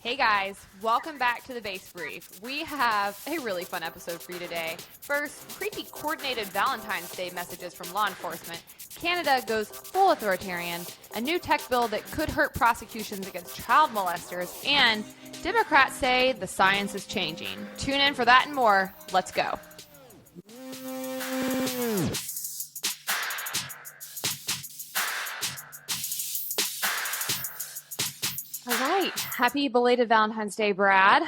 Hey guys, welcome back to the Base Brief. We have a really fun episode for you today. First, creepy coordinated Valentine's Day messages from law enforcement. Canada goes full authoritarian. A new tech bill that could hurt prosecutions against child molesters. And Democrats say the science is changing. Tune in for that and more. Let's go. All right. Happy belated Valentine's Day, Brad.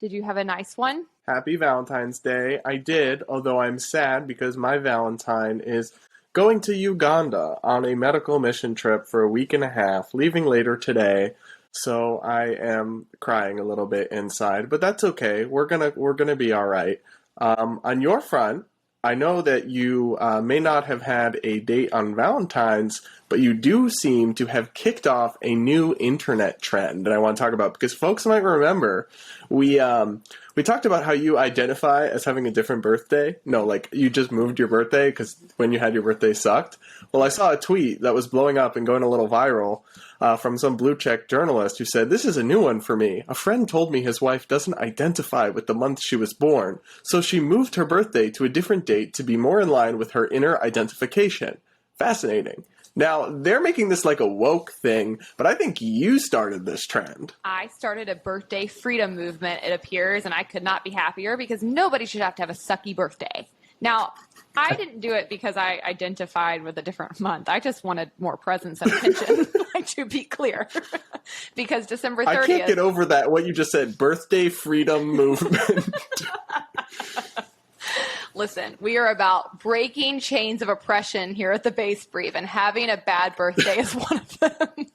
Did you have a nice one? Happy Valentine's Day. I did, although I'm sad because my Valentine is going to Uganda on a medical mission trip for a week and a half, leaving later today. So I am crying a little bit inside, but that's okay. We're gonna be all right. On your front, I know that you may not have had a date on Valentine's, but you do seem to have kicked off a new internet trend that I want to talk about, because folks might remember we talked about how you identify as having a different birthday. No, like you just moved your birthday because when you had your birthday sucked. Well, I saw a tweet that was blowing up and going a little viral from some blue check journalist who said, "This is a new one for me. A friend told me his wife doesn't identify with the month she was born, so she moved her birthday to a different date to be more in line with her inner identification." Fascinating. Now, they're making this like a woke thing, but I think you started this trend. I started a birthday freedom movement, it appears, and I could not be happier because nobody should have to have a sucky birthday. Now, I didn't do it because I identified with a different month. I just wanted more presence and attention, like, to be clear. Because December 30th... I can't get over that, what you just said, birthday freedom movement. Listen, we are about breaking chains of oppression here at the Base Brief, and having a bad birthday is one of them.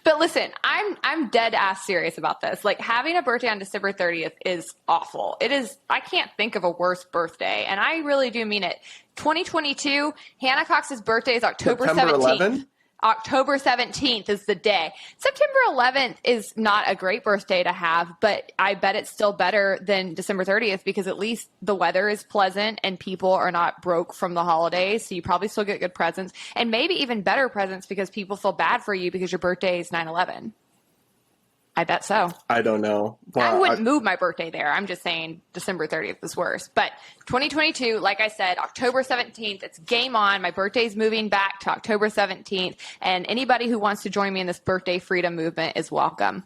But listen, I'm dead ass serious about this. Like, having a birthday on December 30th is awful. It is. I can't think of a worse birthday, and I really do mean it. 2022, Hannah Cox's birthday is October 17th. 11? October 17th is the day. September 11th is not a great birthday to have, but I bet it's still better than December 30th because at least the weather is pleasant and people are not broke from the holidays. So you probably still get good presents, and maybe even better presents because people feel bad for you because your birthday is 9/11. I bet so. I don't know. Well, I wouldn't move my birthday there. I'm just saying December 30th is worse. But 2022, like I said, October 17th, it's game on. My birthday's moving back to October 17th. And anybody who wants to join me in this birthday freedom movement is welcome.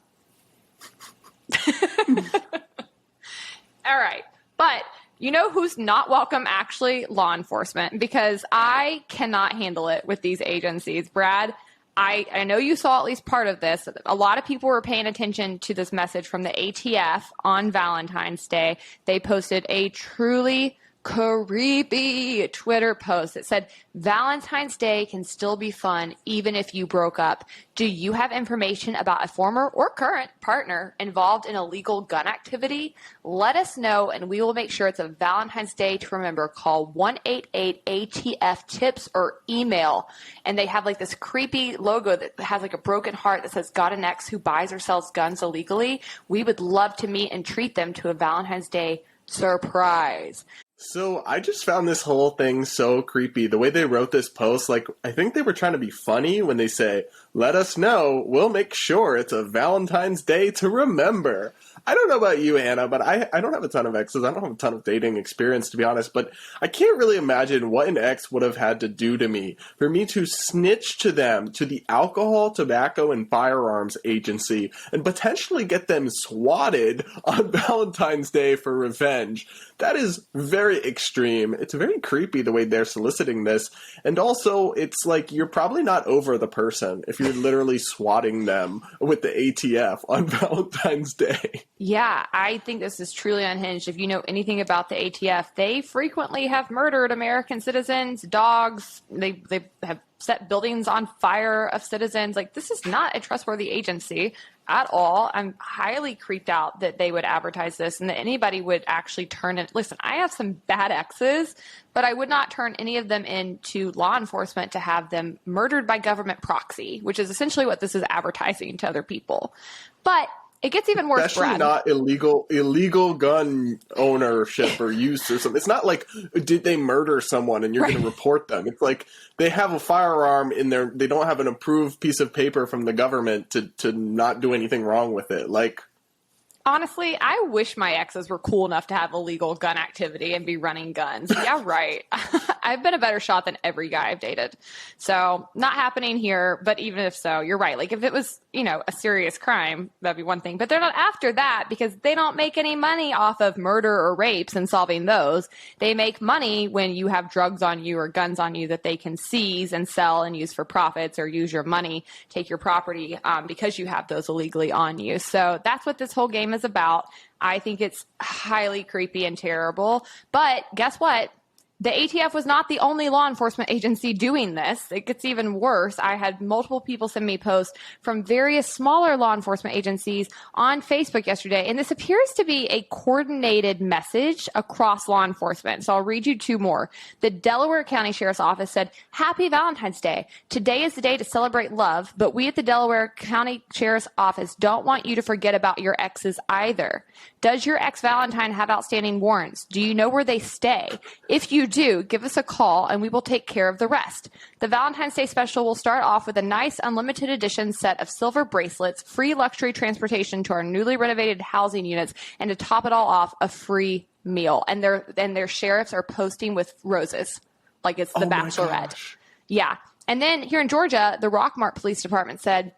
All right. But you know who's not welcome, actually? Law enforcement. Because I cannot handle it with these agencies. Brad, I know you saw at least part of this. A lot of people were paying attention to this message from the ATF on Valentine's Day. They posted a truly creepy Twitter post that said, "Valentine's Day can still be fun even if you broke up. Do you have information about a former or current partner involved in illegal gun activity? Let us know and we will make sure it's a Valentine's Day to remember. Call 188-ATF-TIPS or email." And they have like this creepy logo that has like a broken heart that says, "Got an ex who buys or sells guns illegally? We would love to meet and treat them to a Valentine's Day surprise." So I just found this whole thing so creepy. The way they wrote this post, like, I think they were trying to be funny when they say, "Let us know, we'll make sure it's a Valentine's Day to remember." I don't know about you, Hannah, but I don't have a ton of exes. I don't have a ton of dating experience, to be honest, but I can't really imagine what an ex would have had to do to me for me to snitch to them, to the Alcohol, Tobacco, and Firearms Agency, and potentially get them swatted on Valentine's Day for revenge. That is very extreme. It's very creepy the way they're soliciting this. And also, it's like you're probably not over the person if you're literally swatting them with the ATF on Valentine's Day. Yeah, I think this is truly unhinged. If you know anything about the ATF, they frequently have murdered American citizens, dogs. They have set buildings on fire of citizens. Like, this is not a trustworthy agency at all. I'm highly creeped out that they would advertise this and that anybody would actually turn it. Listen, I have some bad exes, but I would not turn any of them into law enforcement to have them murdered by government proxy, which is essentially what this is advertising to other people. But It gets even worse, Especially Brad. not illegal gun ownership or use or something. It's not like, did they murder someone and you're going to report them? It's like they have a firearm in there. They don't have an approved piece of paper from the government to not do anything wrong with it. Like, honestly, I wish my exes were cool enough to have illegal gun activity and be running guns. Yeah, right. I've been a better shot than every guy I've dated. So not happening here, but even if so, you're right. Like if it was, a serious crime, that'd be one thing. But they're not after that because they don't make any money off of murder or rapes and solving those. They make money when you have drugs on you or guns on you that they can seize and sell and use for profits or use your money, take your property because you have those illegally on you. So that's what this whole game is about. I think it's highly creepy and terrible. But guess what? The ATF was not the only law enforcement agency doing this. It gets even worse. I had multiple people send me posts from various smaller law enforcement agencies on Facebook yesterday, and this appears to be a coordinated message across law enforcement. So I'll read you two more. The Delaware County Sheriff's Office said, "Happy Valentine's Day. Today is the day to celebrate love, but we at the Delaware County Sheriff's Office don't want you to forget about your exes either. Does your ex-Valentine have outstanding warrants? Do you know where they stay? If you do, give us a call and we will take care of the rest. The Valentine's Day special will start off with a nice unlimited edition set of silver bracelets, free luxury transportation to our newly renovated housing units, and to top it all off, a free meal." And their sheriffs are posting with roses, like it's the Bachelorette. Yeah. And then here in Georgia, the Rockmart Police Department said,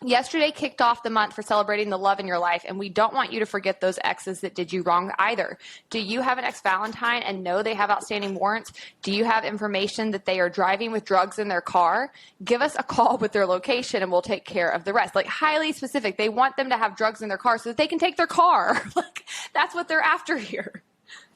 "Yesterday kicked off the month for celebrating the love in your life, and we don't want you to forget those exes that did you wrong either. Do you have an ex-Valentine and know they have outstanding warrants? Do you have information that they are driving with drugs in their car? Give us a call with their location and we'll take care of the rest." Like highly specific. They want them to have drugs in their car so that they can take their car. Like that's what they're after here.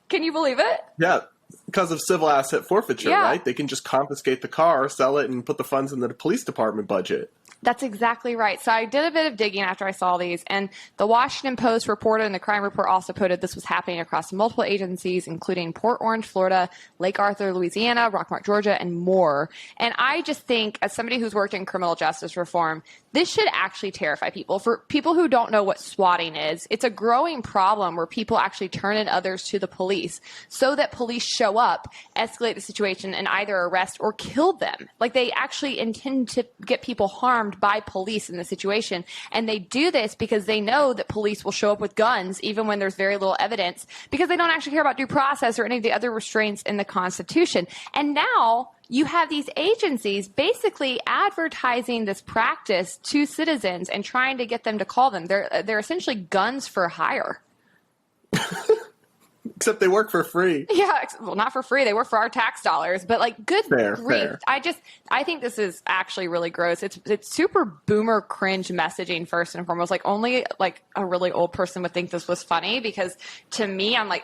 Can you believe it? Yeah. Because of civil asset forfeiture, right? They can just confiscate the car, sell it, and put the funds in the police department budget. That's exactly right. So I did a bit of digging after I saw these, and the Washington Post reported and the Crime Report also quoted this was happening across multiple agencies, including Port Orange, Florida, Lake Arthur, Louisiana, Rockmart, Georgia, and more. And I just think, as somebody who's worked in criminal justice reform, this should actually terrify people. For people who don't know what swatting is, it's a growing problem where people actually turn in others to the police so that police show up, escalate the situation, and either arrest or kill them. Like they actually intend to get people harmed by police in the situation. And they do this because they know that police will show up with guns even when there's very little evidence, because they don't actually care about due process or any of the other restraints in the Constitution. And now you have these agencies basically advertising this practice to citizens and trying to get them to call them. They're essentially guns for hire. Except they work for free. Yeah, well, not for free. They work for our tax dollars. But like, good grief. I think this is actually really gross. It's super boomer cringe messaging first and foremost. Like only like a really old person would think this was funny, because to me, I'm like,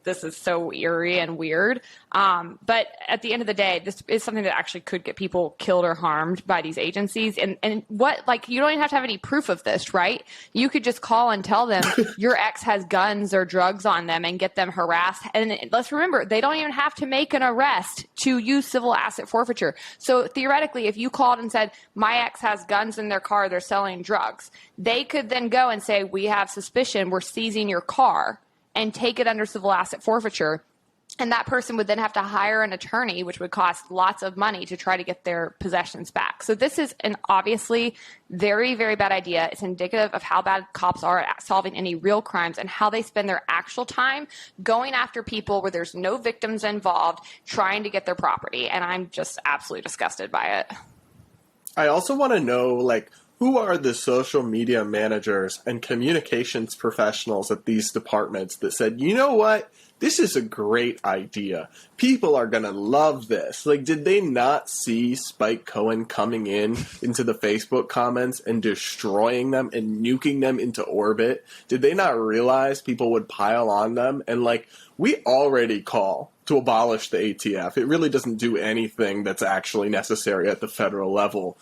this is so eerie and weird. But at the end of the day, this is something that actually could get people killed or harmed by these agencies. And what, like, you don't even have to have any proof of this, right? You could just call and tell them your ex has guns or drugs on them and get them harassed. And let's remember, they don't even have to make an arrest to use civil asset forfeiture. So theoretically, if you called and said, my ex has guns in their car, they're selling drugs, they could then go and say, we have suspicion, we're seizing your car, and take it under civil asset forfeiture. And that person would then have to hire an attorney, which would cost lots of money to try to get their possessions back. So this is an obviously very, very bad idea. It's indicative of how bad cops are at solving any real crimes and how they spend their actual time going after people where there's no victims involved, trying to get their property. And I'm just absolutely disgusted by it. I also want to know, like, who are the social media managers and communications professionals at these departments that said, you know what? This is a great idea. People are going to love this. Like, did they not see Spike Cohen coming into the Facebook comments and destroying them and nuking them into orbit? Did they not realize people would pile on them? And, like, we already call to abolish the ATF. It really doesn't do anything that's actually necessary at the federal level.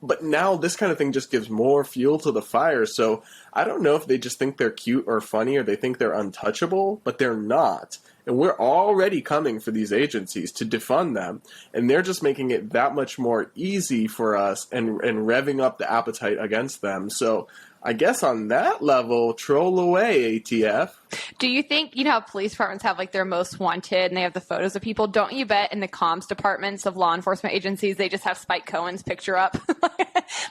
But now this kind of thing just gives more fuel to the fire. So I don't know if they just think they're cute or funny or they think they're untouchable, but they're not. And we're already coming for these agencies to defund them. And they're just making it that much more easy for us and revving up the appetite against them. So I guess on that level, troll away, ATF. Do you think, you know how police departments have like their most wanted and they have the photos of people? Don't you bet in the comms departments of law enforcement agencies, they just have Spike Cohen's picture up?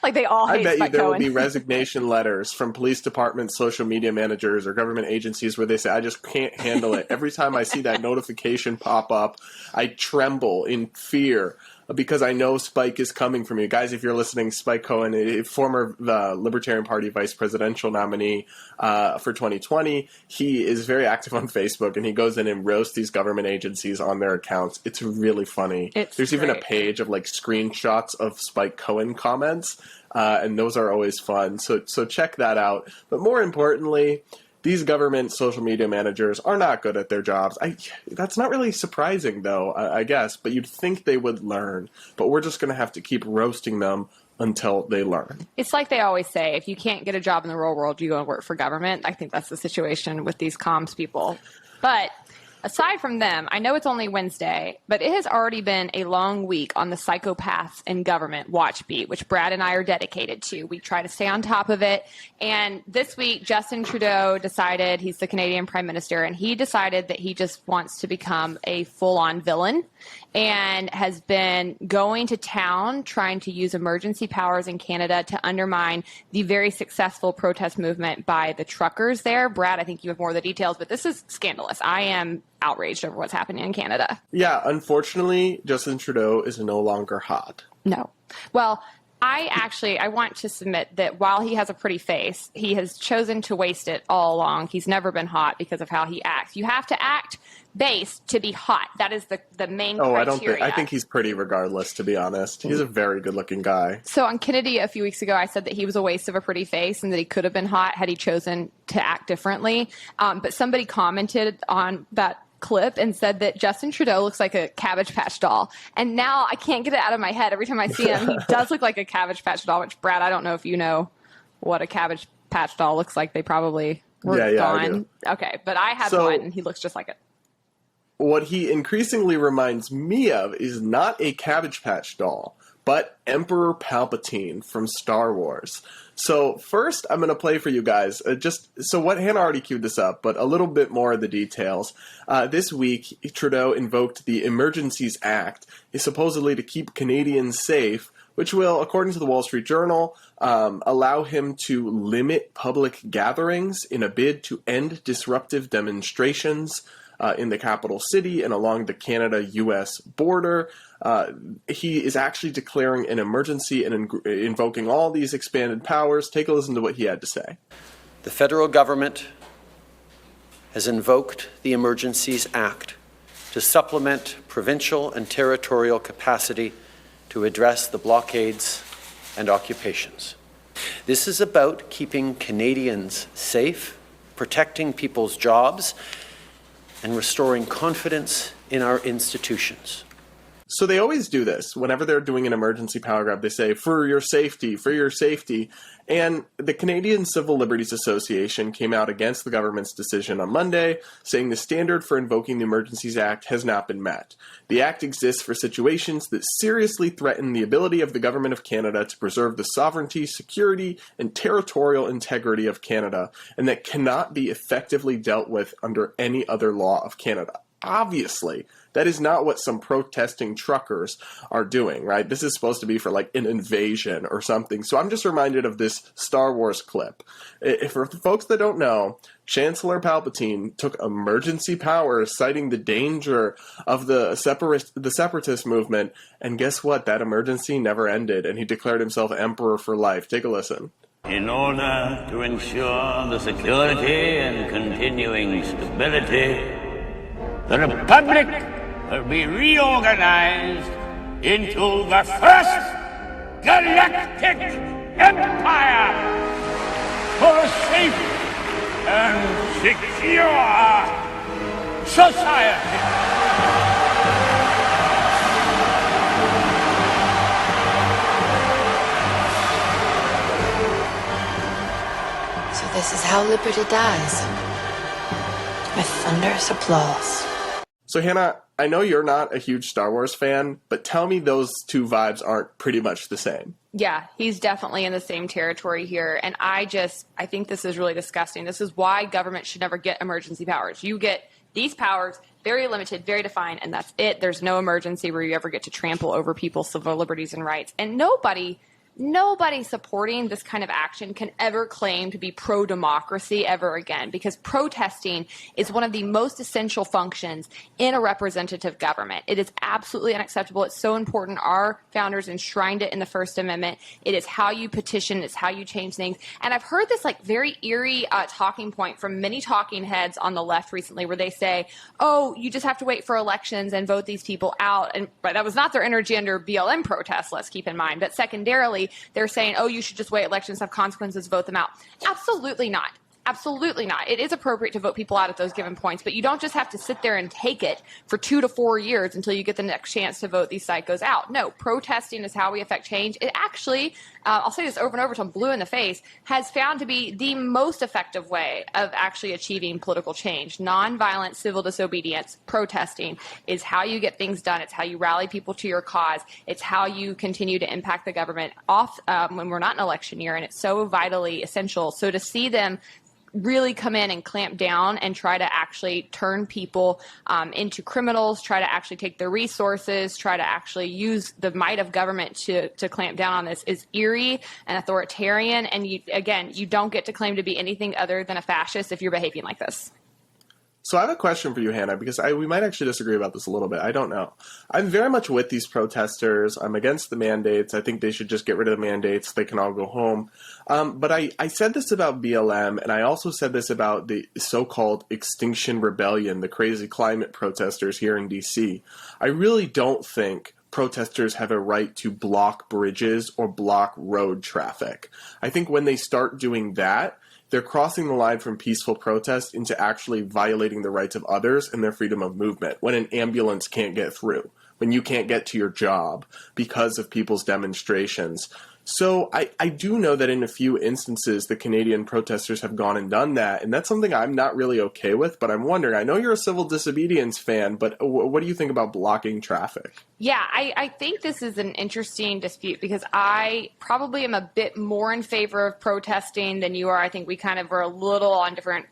Like they all hate I bet Spike you there Cohen. will be resignation letters from police departments, social media managers, or government agencies where they say, I just can't handle it. Every time I see that notification pop up, I tremble in fear because I know Spike is coming from you. Guys, if you're listening, Spike Cohen, a former Libertarian Party vice presidential nominee for 2020, he is very active on Facebook, and he goes in and roasts these government agencies on their accounts. It's really funny. There's even a page of like screenshots of Spike Cohen comments, and those are always fun. So check that out. But more importantly, these government social media managers are not good at their jobs. That's not really surprising, though, I guess. But you'd think they would learn. But we're just going to have to keep roasting them until they learn. It's like they always say, if you can't get a job in the real world, you go and work for government. I think that's the situation with these comms people. But aside from them, I know it's only Wednesday, but it has already been a long week on the Psychopaths in Government Watch Beat, which Brad and I are dedicated to. We try to stay on top of it. And this week, Justin Trudeau decided, he's the Canadian Prime Minister, and he decided that he just wants to become a full-on villain and has been going to town trying to use emergency powers in Canada to undermine the very successful protest movement by the truckers there. Brad, I think you have more of the details, but this is scandalous. I am outraged over what's happening in Canada. Yeah, unfortunately, Justin Trudeau is no longer hot. No. Well, I want to submit that while he has a pretty face, he has chosen to waste it all along. He's never been hot because of how he acts. You have to act base to be hot. That is the main criteria. I think he's pretty regardless, to be honest. He's a very good-looking guy. So on Kennedy a few weeks ago, I said that he was a waste of a pretty face and that he could have been hot had he chosen to act differently. But somebody commented on that clip and said that Justin Trudeau looks like a Cabbage Patch doll. And now I can't get it out of my head. Every time I see him, he does look like a Cabbage Patch doll, which, Brad, I don't know if you know what a Cabbage Patch doll looks like. They probably were gone. I do. Okay, but I had one, and he looks just like it. What he increasingly reminds me of is not a Cabbage Patch doll, but Emperor Palpatine from Star Wars. So first, I'm going to play for you guys, what Hannah already queued this up, but a little bit more of the details. This week, Trudeau invoked the Emergencies Act, supposedly to keep Canadians safe, which will, according to the Wall Street Journal, allow him to limit public gatherings in a bid to end disruptive demonstrations in the capital city and along the Canada-U.S. border. He is actually declaring an emergency and invoking all these expanded powers. Take a listen to what he had to say. The federal government has invoked the Emergencies Act to supplement provincial and territorial capacity to address the blockades and occupations. This is about keeping Canadians safe, protecting people's jobs, and restoring confidence in our institutions. So they always do this. Whenever they're doing an emergency power grab, they say, for your safety, for your safety. And the Canadian Civil Liberties Association came out against the government's decision on Monday, saying the standard for invoking the Emergencies Act has not been met. The Act exists for situations that seriously threaten the ability of the Government of Canada to preserve the sovereignty, security, and territorial integrity of Canada, and that cannot be effectively dealt with under any other law of Canada. Obviously, that is not what some protesting truckers are doing, right? This is supposed to be for like an invasion or something. So I'm just reminded of this Star Wars clip. For folks that don't know, Chancellor Palpatine took emergency powers citing the danger of the separatist movement. And guess what? That emergency never ended, and he declared himself emperor for life. Take a listen. In order to ensure the security and continuing stability, the Republic will be reorganized into the first galactic empire for a safe and secure society. So this is how liberty dies. With thunderous applause. So Hannah, I know you're not a huge Star Wars fan, but tell me those two vibes aren't pretty much the same. Yeah, he's definitely in the same territory here. And I think this is really disgusting. This is why government should never get emergency powers. You get these powers, very limited, very defined, and that's it. There's no emergency where you ever get to trample over people's civil liberties and rights. And nobody supporting this kind of action can ever claim to be pro-democracy ever again, because protesting is one of the most essential functions in a representative government. It is absolutely unacceptable. It's so important. Our founders enshrined it in the First Amendment. It is how you petition. It's how you change things. And I've heard this very eerie talking point from many talking heads on the left recently, where they say, oh, you just have to wait for elections and vote these people out. And that was not their energy under BLM protests, let's keep in mind. But secondarily, they're saying, oh, you should just wait, elections have consequences, vote them out. Absolutely not. Absolutely not. It is appropriate to vote people out at those given points, but you don't just have to sit there and take it for 2 to 4 years until you get the next chance to vote these psychos out. No, protesting is how we affect change. It actually, I'll say this over and over till I'm blue in the face, has found to be the most effective way of actually achieving political change. Nonviolent civil disobedience, protesting, is how you get things done. It's how you rally people to your cause. It's how you continue to impact the government off when we're not in election year, and it's so vitally essential. So to see them really come in and clamp down and try to actually turn people into criminals, try to actually take their resources, try to actually use the might of government to clamp down on this is eerie and authoritarian. And you don't get to claim to be anything other than a fascist if you're behaving like this. So I have a question for you, Hannah, because we might actually disagree about this a little bit. I don't know. I'm very much with these protesters. I'm against the mandates. I think they should just get rid of the mandates. They can all go home. But I said this about BLM, and I also said this about the so-called Extinction Rebellion, the crazy climate protesters here in D.C. I really don't think protesters have a right to block bridges or block road traffic. I think when they start doing that, they're crossing the line from peaceful protest into actually violating the rights of others and their freedom of movement. When an ambulance can't get through, when you can't get to your job because of people's demonstrations. So I do know that in a few instances, the Canadian protesters have gone and done that, and that's something I'm not really okay with, but I'm wondering, I know you're a civil disobedience fan, but what do you think about blocking traffic? Yeah, I think this is an interesting dispute because I probably am a bit more in favor of protesting than you are. I think we kind of were a little on different,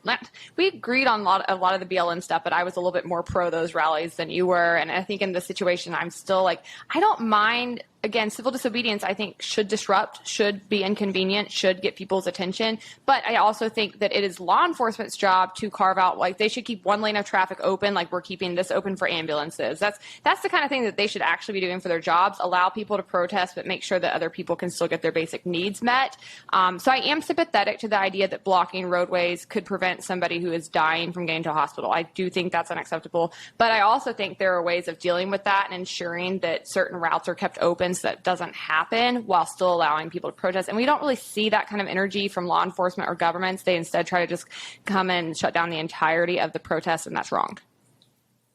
we agreed on a lot of the BLM stuff, but I was a little bit more pro those rallies than you were, and I think in this situation, I'm still I don't mind. Again, civil disobedience, I think, should disrupt, should be inconvenient, should get people's attention. But I also think that it is law enforcement's job to carve out, they should keep one lane of traffic open, like we're keeping this open for ambulances. That's the kind of thing that they should actually be doing for their jobs, allow people to protest, but make sure that other people can still get their basic needs met. So I am sympathetic to the idea that blocking roadways could prevent somebody who is dying from getting to a hospital. I do think that's unacceptable. But I also think there are ways of dealing with that and ensuring that certain routes are kept open so that doesn't happen while still allowing people to protest. And we don't really see that kind of energy from law enforcement or governments. They instead try to just come in and shut down the entirety of the protest, and that's wrong.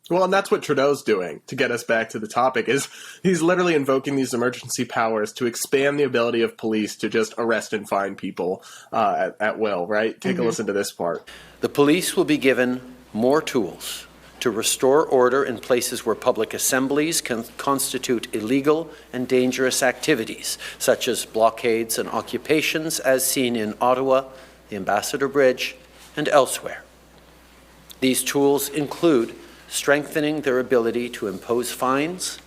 Well, and that's what Trudeau's doing, to get us back to the topic, is he's literally invoking these emergency powers to expand the ability of police to just arrest and fine people at will, right? Take a listen to this part. The police will be given more tools to restore order in places where public assemblies can constitute illegal and dangerous activities, such as blockades and occupations as seen in Ottawa, the Ambassador Bridge, and elsewhere. These tools include strengthening their ability to impose fines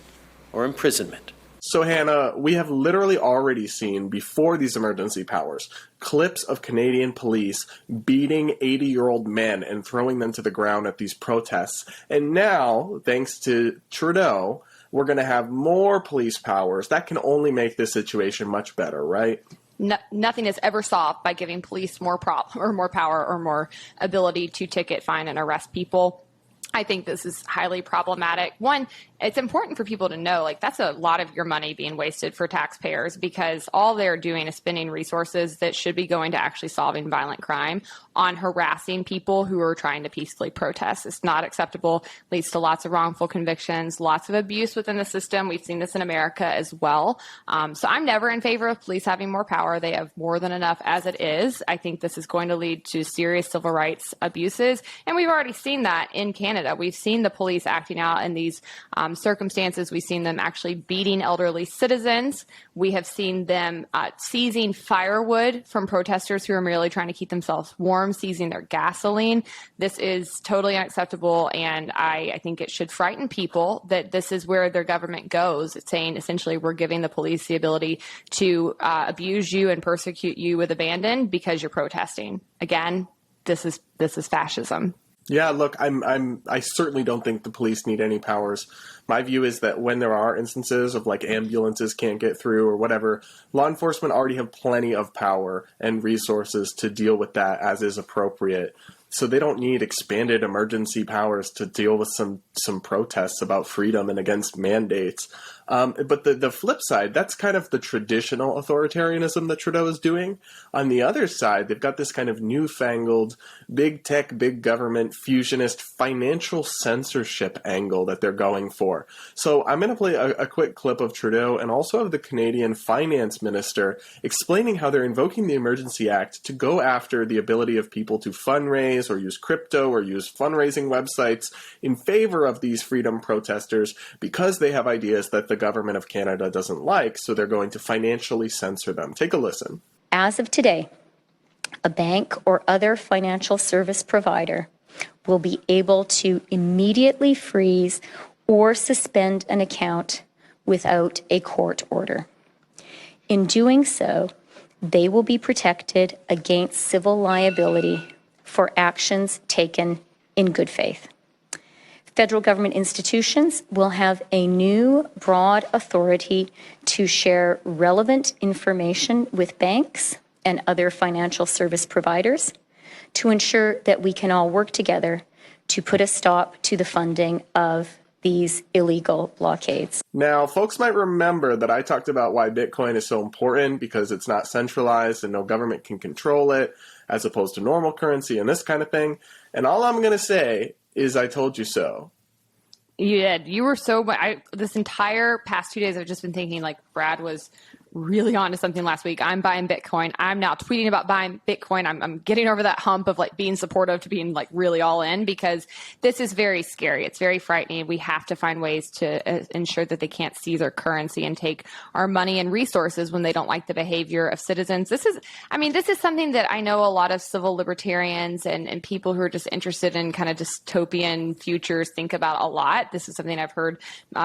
or imprisonment. So, Hannah, we have literally already seen, before these emergency powers, clips of Canadian police beating 80-year-old men and throwing them to the ground at these protests. And now, thanks to Trudeau, we're going to have more police powers. That can only make this situation much better, right? Nothing is ever solved by giving police more power or more ability to ticket, fine, and arrest people. I think this is highly problematic. One, it's important for people to know, that's a lot of your money being wasted for taxpayers because all they're doing is spending resources that should be going to actually solving violent crime on harassing people who are trying to peacefully protest. It's not acceptable, leads to lots of wrongful convictions, lots of abuse within the system. We've seen this in America as well. So I'm never in favor of police having more power. They have more than enough as it is. I think this is going to lead to serious civil rights abuses. And we've already seen that in Canada. We've seen the police acting out in these circumstances. We've seen them actually beating elderly citizens. We have seen them seizing firewood from protesters who are merely trying to keep themselves warm, seizing their gasoline. This is totally unacceptable, and I think it should frighten people that this is where their government goes. It's saying essentially we're giving the police the ability to abuse you and persecute you with abandon because you're protesting. Again, this is fascism. Yeah, look, I certainly don't think the police need any powers. My view is that when there are instances of like ambulances can't get through or whatever, law enforcement already have plenty of power and resources to deal with that as is appropriate. So they don't need expanded emergency powers to deal with some protests about freedom and against mandates. But the flip side, that's kind of the traditional authoritarianism that Trudeau is doing. On the other side, they've got this kind of newfangled big tech, big government, fusionist financial censorship angle that they're going for. So I'm going to play a quick clip of Trudeau and also of the Canadian finance minister explaining how they're invoking the Emergency Act to go after the ability of people to fundraise or use crypto or use fundraising websites in favor of these freedom protesters because they have ideas that the government of Canada doesn't like, so they're going to financially censor them. Take a listen. As of today, a bank or other financial service provider will be able to immediately freeze or suspend an account without a court order. In doing so, they will be protected against civil liability for actions taken in good faith. Federal government institutions will have a new broad authority to share relevant information with banks and other financial service providers to ensure that we can all work together to put a stop to the funding of these illegal blockades. Now, folks might remember that I talked about why Bitcoin is so important because it's not centralized and no government can control it, as opposed to normal currency and this kind of thing. And all I'm going to say is I told you so. You did. You were so... this entire past 2 days, I've just been thinking, like, Brad was really onto something last week. I'm buying Bitcoin. I'm now tweeting about buying Bitcoin. I'm getting over that hump of like being supportive to being like really all in, because this is very scary. It's very frightening. We have to find ways to ensure that they can't seize our currency and take our money and resources when they don't like the behavior of citizens. This is something that I know a lot of civil libertarians and people who are just interested in kind of dystopian futures think about a lot. This is something I've heard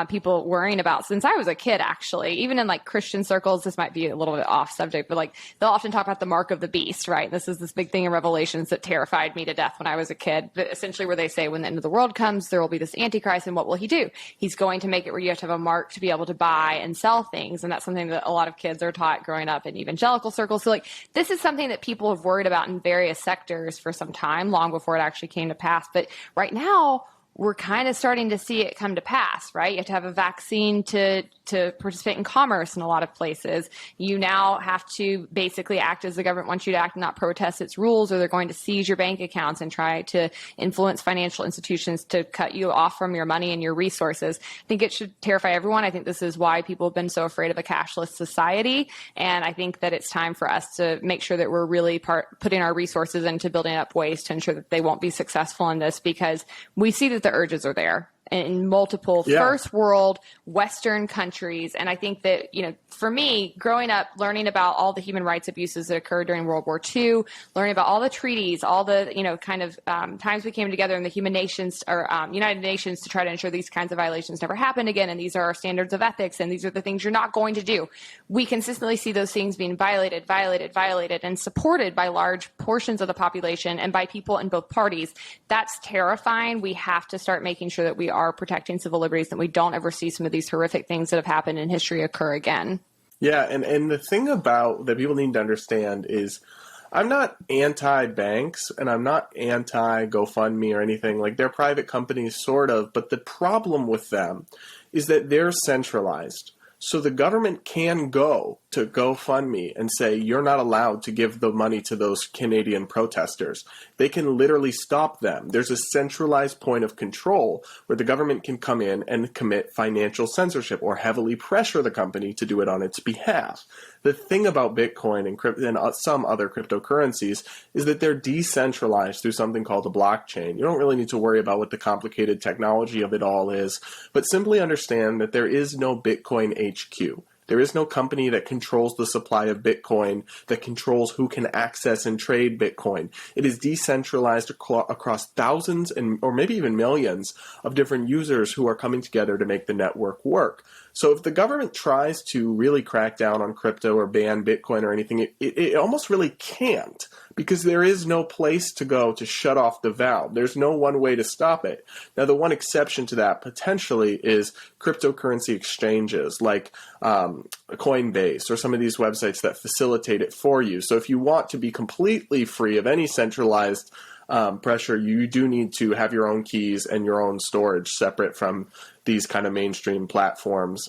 people worrying about since I was a kid, actually. Even in like Christian circles, this might be a little bit off subject, but like they'll often talk about the mark of the beast, right? This is this big thing in Revelations that terrified me to death when I was a kid. But essentially where they say when the end of the world comes, there will be this Antichrist, and what will he do? He's going to make it where you have to have a mark to be able to buy and sell things. And that's something that a lot of kids are taught growing up in evangelical circles. So like this is something that people have worried about in various sectors for some time, long before it actually came to pass. But right now, we're kind of starting to see it come to pass, right? You have to have a vaccine to participate in commerce in a lot of places. You now have to basically act as the government wants you to act and not protest its rules, or they're going to seize your bank accounts and try to influence financial institutions to cut you off from your money and your resources. I think it should terrify everyone. I think this is why people have been so afraid of a cashless society. And I think that it's time for us to make sure that we're really putting our resources into building up ways to ensure that they won't be successful in this, because we see that the urges are there in multiple first world Western countries. And I think that, for me, growing up, learning about all the human rights abuses that occurred during World War II, learning about all the treaties, all the, times we came together in the United Nations to try to ensure these kinds of violations never happened again. And these are our standards of ethics. And these are the things you're not going to do. We consistently see those things being violated, and supported by large portions of the population and by people in both parties. That's terrifying. We have to start making sure that we are protecting civil liberties, that we don't ever see some of these horrific things that have happened in history occur again. Yeah, and the thing about that people need to understand is I'm not anti-banks and I'm not anti-GoFundMe or anything. Like, they're private companies, sort of, but the problem with them is that they're centralized. So the government can go to GoFundMe and say, you're not allowed to give the money to those Canadian protesters. They can literally stop them. There's a centralized point of control where the government can come in and commit financial censorship or heavily pressure the company to do it on its behalf. The thing about Bitcoin and some other cryptocurrencies is that they're decentralized through something called a blockchain. You don't really need to worry about what the complicated technology of it all is, but simply understand that there is no Bitcoin HQ. There is no company that controls the supply of Bitcoin, that controls who can access and trade Bitcoin. It is decentralized across thousands or maybe even millions of different users who are coming together to make the network work. So if the government tries to really crack down on crypto or ban Bitcoin or anything, it almost really can't, because there is no place to go to shut off the valve. There's no one way to stop it. Now, the one exception to that potentially is cryptocurrency exchanges like Coinbase or some of these websites that facilitate it for you. So if you want to be completely free of any centralized pressure, you do need to have your own keys and your own storage separate from these kind of mainstream platforms.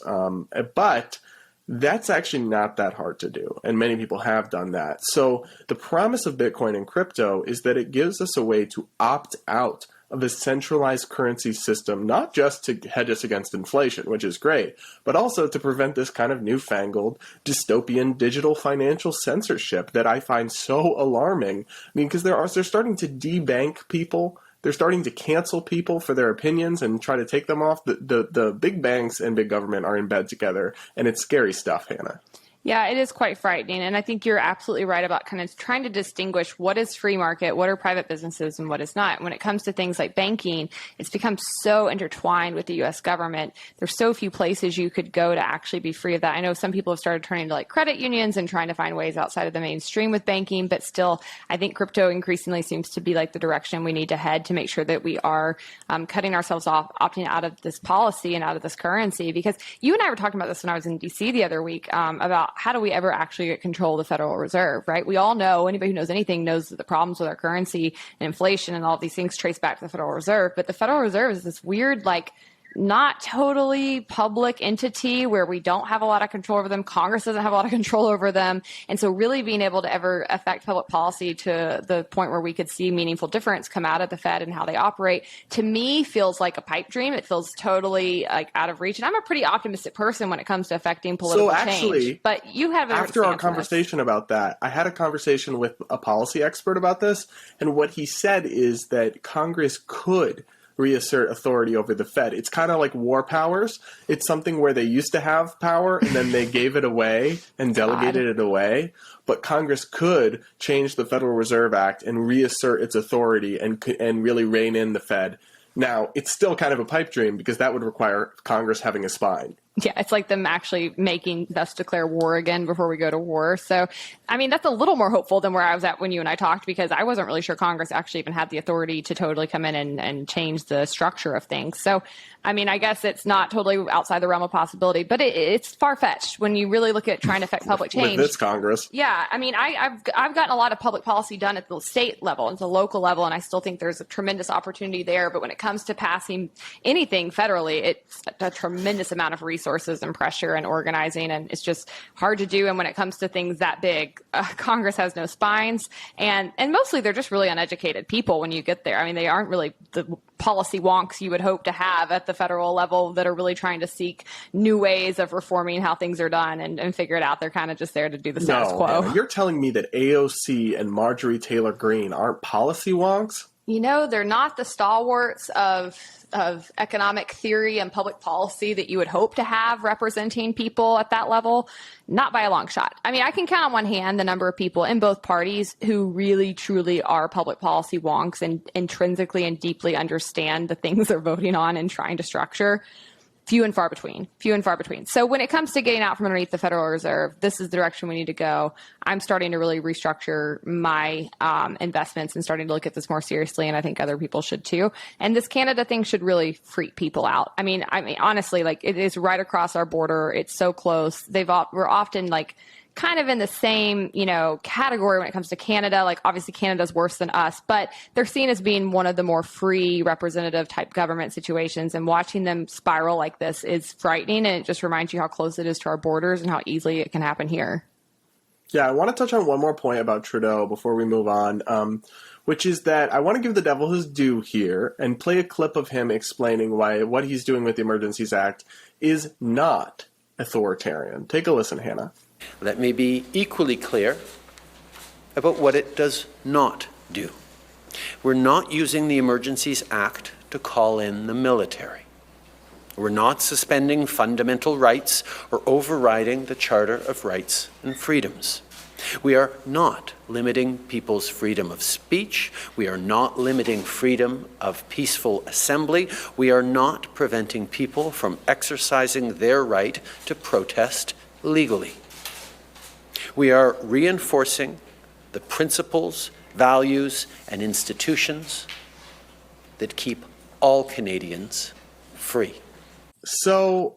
But that's actually not that hard to do, and many people have done that. So the promise of Bitcoin and crypto is that it gives us a way to opt out of a centralized currency system, not just to hedge us against inflation, which is great, but also to prevent this kind of newfangled dystopian digital financial censorship that I find so alarming. I mean, because they're starting to debank people. They're starting to cancel people for their opinions and try to take them off. The big banks and big government are in bed together, and it's scary stuff, Hannah. Yeah, it is quite frightening. And I think you're absolutely right about kind of trying to distinguish what is free market, what are private businesses, and what is not. When it comes to things like banking, it's become so intertwined with the U.S. government. There's so few places you could go to actually be free of that. I know some people have started turning to like credit unions and trying to find ways outside of the mainstream with banking, but still, I think crypto increasingly seems to be like the direction we need to head to make sure that we are cutting ourselves off, opting out of this policy and out of this currency. Because you and I were talking about this when I was in D.C. the other week about how do we ever actually get control of the Federal Reserve, right? We all know, anybody who knows anything knows that the problems with our currency and inflation and all of these things trace back to the Federal Reserve. But the Federal Reserve is this weird, like, not totally public entity where we don't have a lot of control over them. Congress doesn't have a lot of control over them. And so really being able to ever affect public policy to the point where we could see meaningful difference come out of the Fed and how they operate, to me feels like a pipe dream. It feels totally like out of reach. And I'm a pretty optimistic person when it comes to affecting political change. But you have after our conversation about that, I had a conversation with a policy expert about this. And what he said is that Congress could reassert authority over the Fed. It's kind of like war powers. It's something where they used to have power and then they gave it away and delegated it away. But Congress could change the Federal Reserve Act and reassert its authority and really rein in the Fed. Now, it's still kind of a pipe dream because that would require Congress having a spine. Yeah, it's like them actually making us declare war again before we go to war. So, I mean, that's a little more hopeful than where I was at when you and I talked, because I wasn't really sure Congress actually even had the authority to totally come in and change the structure of things. So, I mean, I guess it's not totally outside the realm of possibility, but it's far-fetched when you really look at trying to affect public change. With this Congress. Yeah, I mean, I've gotten a lot of public policy done at the state level and the local level, and I still think there's a tremendous opportunity there. But when it comes to passing anything federally, it's a tremendous amount of resources and pressure and organizing, and it's just hard to do. And when it comes to things that big, Congress has no spines, and mostly they're just really uneducated people when you get there. I mean, they aren't really the policy wonks you would hope to have at the federal level that are really trying to seek new ways of reforming how things are done and figure it out. They're kind of just there to do the status quo. Anna, you're telling me that AOC and Marjorie Taylor Greene aren't policy wonks? You know, they're not the stalwarts of economic theory and public policy that you would hope to have representing people at that level. Not by a long shot. I mean, I can count on one hand the number of people in both parties who really, truly are public policy wonks and intrinsically and deeply understand the things they're voting on and trying to structure. Few and far between. So when it comes to getting out from underneath the Federal Reserve, this is the direction we need to go. I'm starting to really restructure my investments and starting to look at this more seriously, and I think other people should too. And this Canada thing should really freak people out. I mean, honestly, like, it is right across our border. It's so close. We're often like kind of in the same, category when it comes to Canada. Like, obviously Canada's worse than us, but they're seen as being one of the more free representative type government situations. And watching them spiral like this is frightening. And it just reminds you how close it is to our borders and how easily it can happen here. Yeah, I want to touch on one more point about Trudeau before we move on, which is that I want to give the devil his due here and play a clip of him explaining why what he's doing with the Emergencies Act is not authoritarian. Take a listen, Hannah. Let me be equally clear about what it does not do. We're not using the Emergencies Act to call in the military. We're not suspending fundamental rights or overriding the Charter of Rights and Freedoms. We are not limiting people's freedom of speech. We are not limiting freedom of peaceful assembly. We are not preventing people from exercising their right to protest legally. We are reinforcing the principles, values, and institutions that keep all Canadians free. So,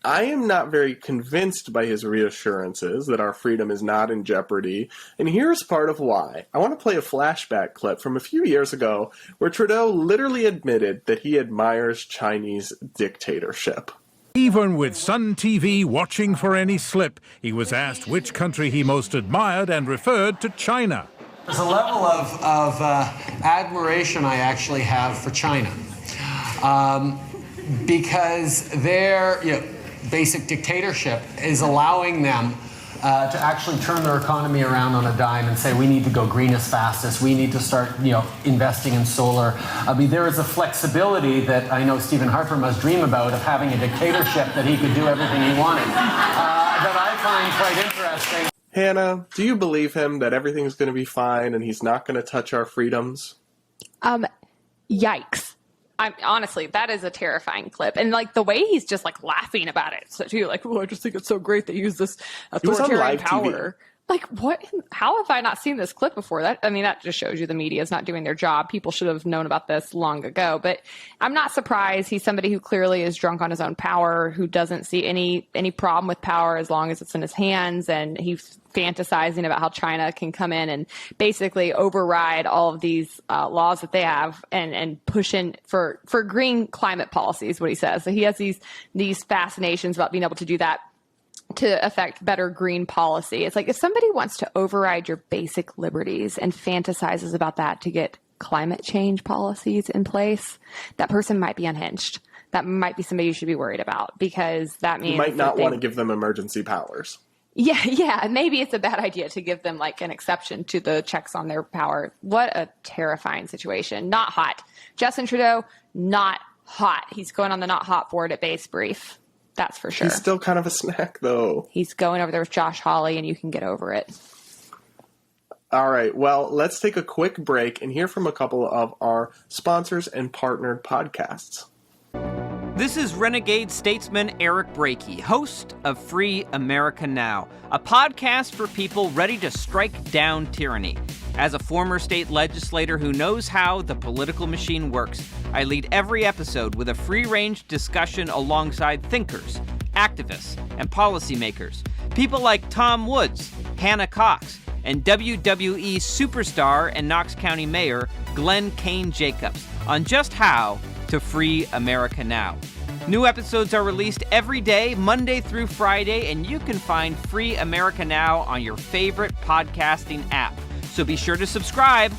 I am not very convinced by his reassurances that our freedom is not in jeopardy, and here's part of why. I want to play a flashback clip from a few years ago where Trudeau literally admitted that he admires Chinese dictatorship. Even with Sun TV watching for any slip, he was asked which country he most admired and referred to China. There's a level of admiration I actually have for China. Because their basic dictatorship is allowing them to actually turn their economy around on a dime and say, we need to go green as fast as we need to start investing in solar. I mean, there is a flexibility that I know Stephen Harper must dream about of having a dictatorship that he could do everything he wanted, that I find quite interesting. Hannah, do you believe him that everything's going to be fine and he's not going to touch our freedoms? Yikes. Honestly, that is a terrifying clip. And the way he's just laughing about it. So too, I just think it's so great they use this authoritarian power. What? How have I not seen this clip before? That just shows you the media is not doing their job. People should have known about this long ago. But I'm not surprised. He's somebody who clearly is drunk on his own power, who doesn't see any problem with power as long as it's in his hands. And he's fantasizing about how China can come in and basically override all of these laws that they have and push in for green climate policies, what he says. So he has these fascinations about being able to do that to affect better green policy. It's if somebody wants to override your basic liberties and fantasizes about that to get climate change policies in place, that person might be unhinged. That might be somebody you should be worried about, because that means you might not want to give them emergency powers. Yeah. Maybe it's a bad idea to give them an exception to the checks on their power. What a terrifying situation. Not hot. Justin Trudeau, not hot. He's going on the not hot board at Base Brief. That's for sure. He's still kind of a snack, though. He's going over there with Josh Hawley, and you can get over it. All right. Well, let's take a quick break and hear from a couple of our sponsors and partnered podcasts. This is renegade statesman Eric Brakey, host of Free America Now, a podcast for people ready to strike down tyranny. As a former state legislator who knows how the political machine works, I lead every episode with a free-range discussion alongside thinkers, activists, and policymakers. People like Tom Woods, Hannah Cox, and WWE superstar and Knox County Mayor Glenn Kane Jacobs on just how to free America now. New episodes are released every day, Monday through Friday, and you can find Free America Now on your favorite podcasting app. So be sure to subscribe,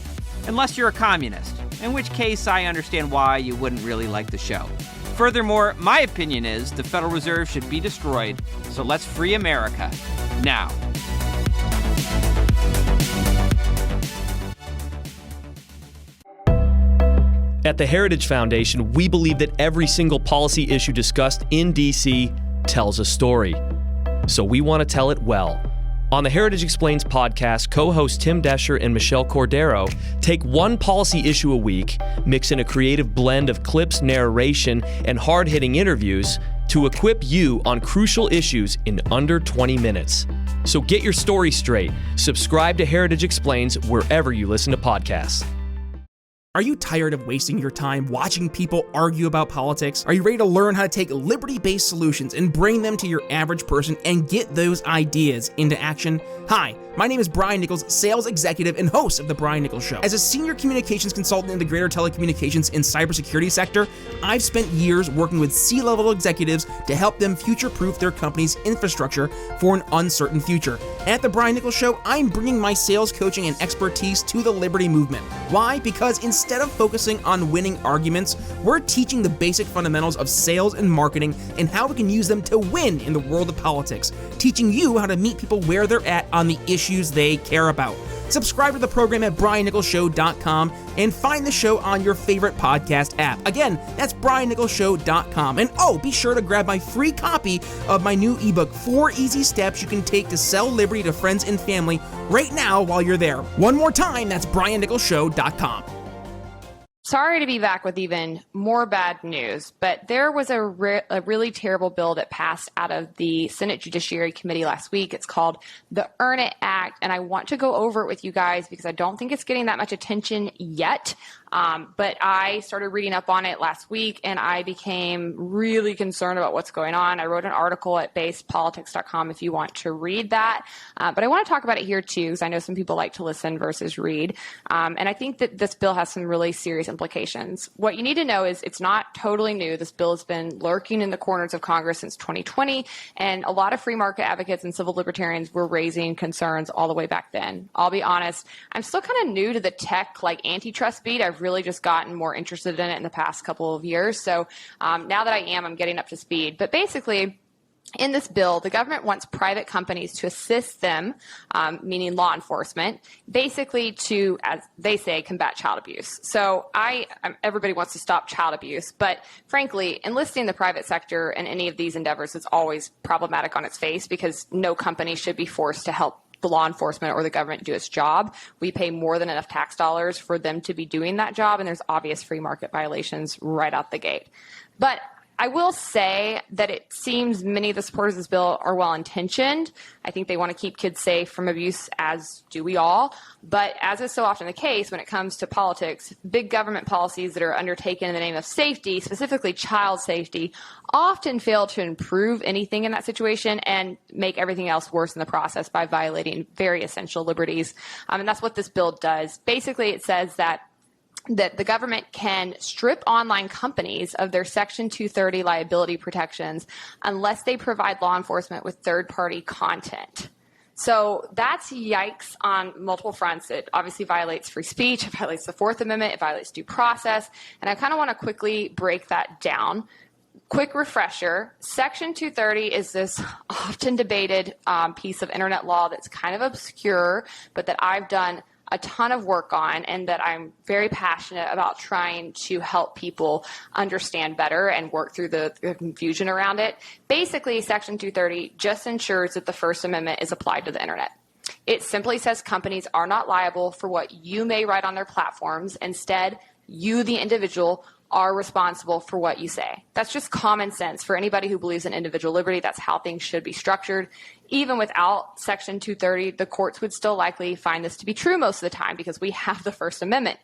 unless you're a communist, in which case I understand why you wouldn't really like the show. Furthermore, my opinion is the Federal Reserve should be destroyed, so let's free America now. At the Heritage Foundation, we believe that every single policy issue discussed in D.C. tells a story. So we want to tell it well. On the Heritage Explains podcast, co-hosts Tim Desher and Michelle Cordero take one policy issue a week, mix in a creative blend of clips, narration, and hard-hitting interviews to equip you on crucial issues in under 20 minutes. So get your story straight. Subscribe to Heritage Explains wherever you listen to podcasts. Are you tired of wasting your time watching people argue about politics? Are you ready to learn how to take liberty-based solutions and bring them to your average person and get those ideas into action? Hi, my name is Brian Nichols, sales executive and host of The Brian Nichols Show. As a senior communications consultant in the greater telecommunications and cybersecurity sector, I've spent years working with C-level executives to help them future-proof their company's infrastructure for an uncertain future. At The Brian Nichols Show, I'm bringing my sales coaching and expertise to the Liberty movement. Why? Because instead of focusing on winning arguments, we're teaching the basic fundamentals of sales and marketing and how we can use them to win in the world of politics, teaching you how to meet people where they're at on the issues they care about. Subscribe to the program at briannicholsshow.com and find the show on your favorite podcast app. Again, that's briannicholsshow.com. And be sure to grab my free copy of my new ebook, 4 Easy Steps You Can Take to Sell Liberty to Friends and Family, right now while you're there. One more time, that's briannicholsshow.com. Sorry to be back with even more bad news, but there was a really terrible bill that passed out of the Senate Judiciary Committee last week. It's called the Earn It Act, and I want to go over it with you guys because I don't think it's getting that much attention yet. But I started reading up on it last week, and I became really concerned about what's going on. I wrote an article at basepolitics.com if you want to read that. But I want to talk about it here, too, because I know some people like to listen versus read. And I think that this bill has some really serious implications. What you need to know is it's not totally new. This bill has been lurking in the corners of Congress since 2020, and a lot of free market advocates and civil libertarians were raising concerns all the way back then. I'll be honest, I'm still kind of new to the tech, antitrust beat. I've really just gotten more interested in it in the past couple of years. So now that I'm getting up to speed. But basically, in this bill, the government wants private companies to assist them, meaning law enforcement, basically to, as they say, combat child abuse. So everybody wants to stop child abuse, but frankly, enlisting the private sector in any of these endeavors is always problematic on its face because no company should be forced to help the law enforcement or the government do its job. We pay more than enough tax dollars for them to be doing that job, and there's obvious free market violations right out the gate. But I will say that it seems many of the supporters of this bill are well-intentioned. I think they want to keep kids safe from abuse, as do we all. But as is so often the case when it comes to politics, big government policies that are undertaken in the name of safety, specifically child safety, often fail to improve anything in that situation and make everything else worse in the process by violating very essential liberties. And that's what this bill does. Basically, it says that the government can strip online companies of their Section 230 liability protections unless they provide law enforcement with third-party content. So that's yikes on multiple fronts. It obviously violates free speech, it violates the Fourth Amendment, it violates due process, and I kind of want to quickly break that down. Quick refresher, Section 230 is this often debated piece of internet law that's kind of obscure, but that I've done a ton of work on and that I'm very passionate about trying to help people understand better and work through the confusion around it. Basically, Section 230 just ensures that the First Amendment is applied to the internet. It simply says companies are not liable for what you may write on their platforms. Instead, you, the individual, are responsible for what you say. That's just common sense for anybody who believes in individual liberty. That's how things should be structured. Even without Section 230, the courts would still likely find this to be true most of the time because we have the First Amendment.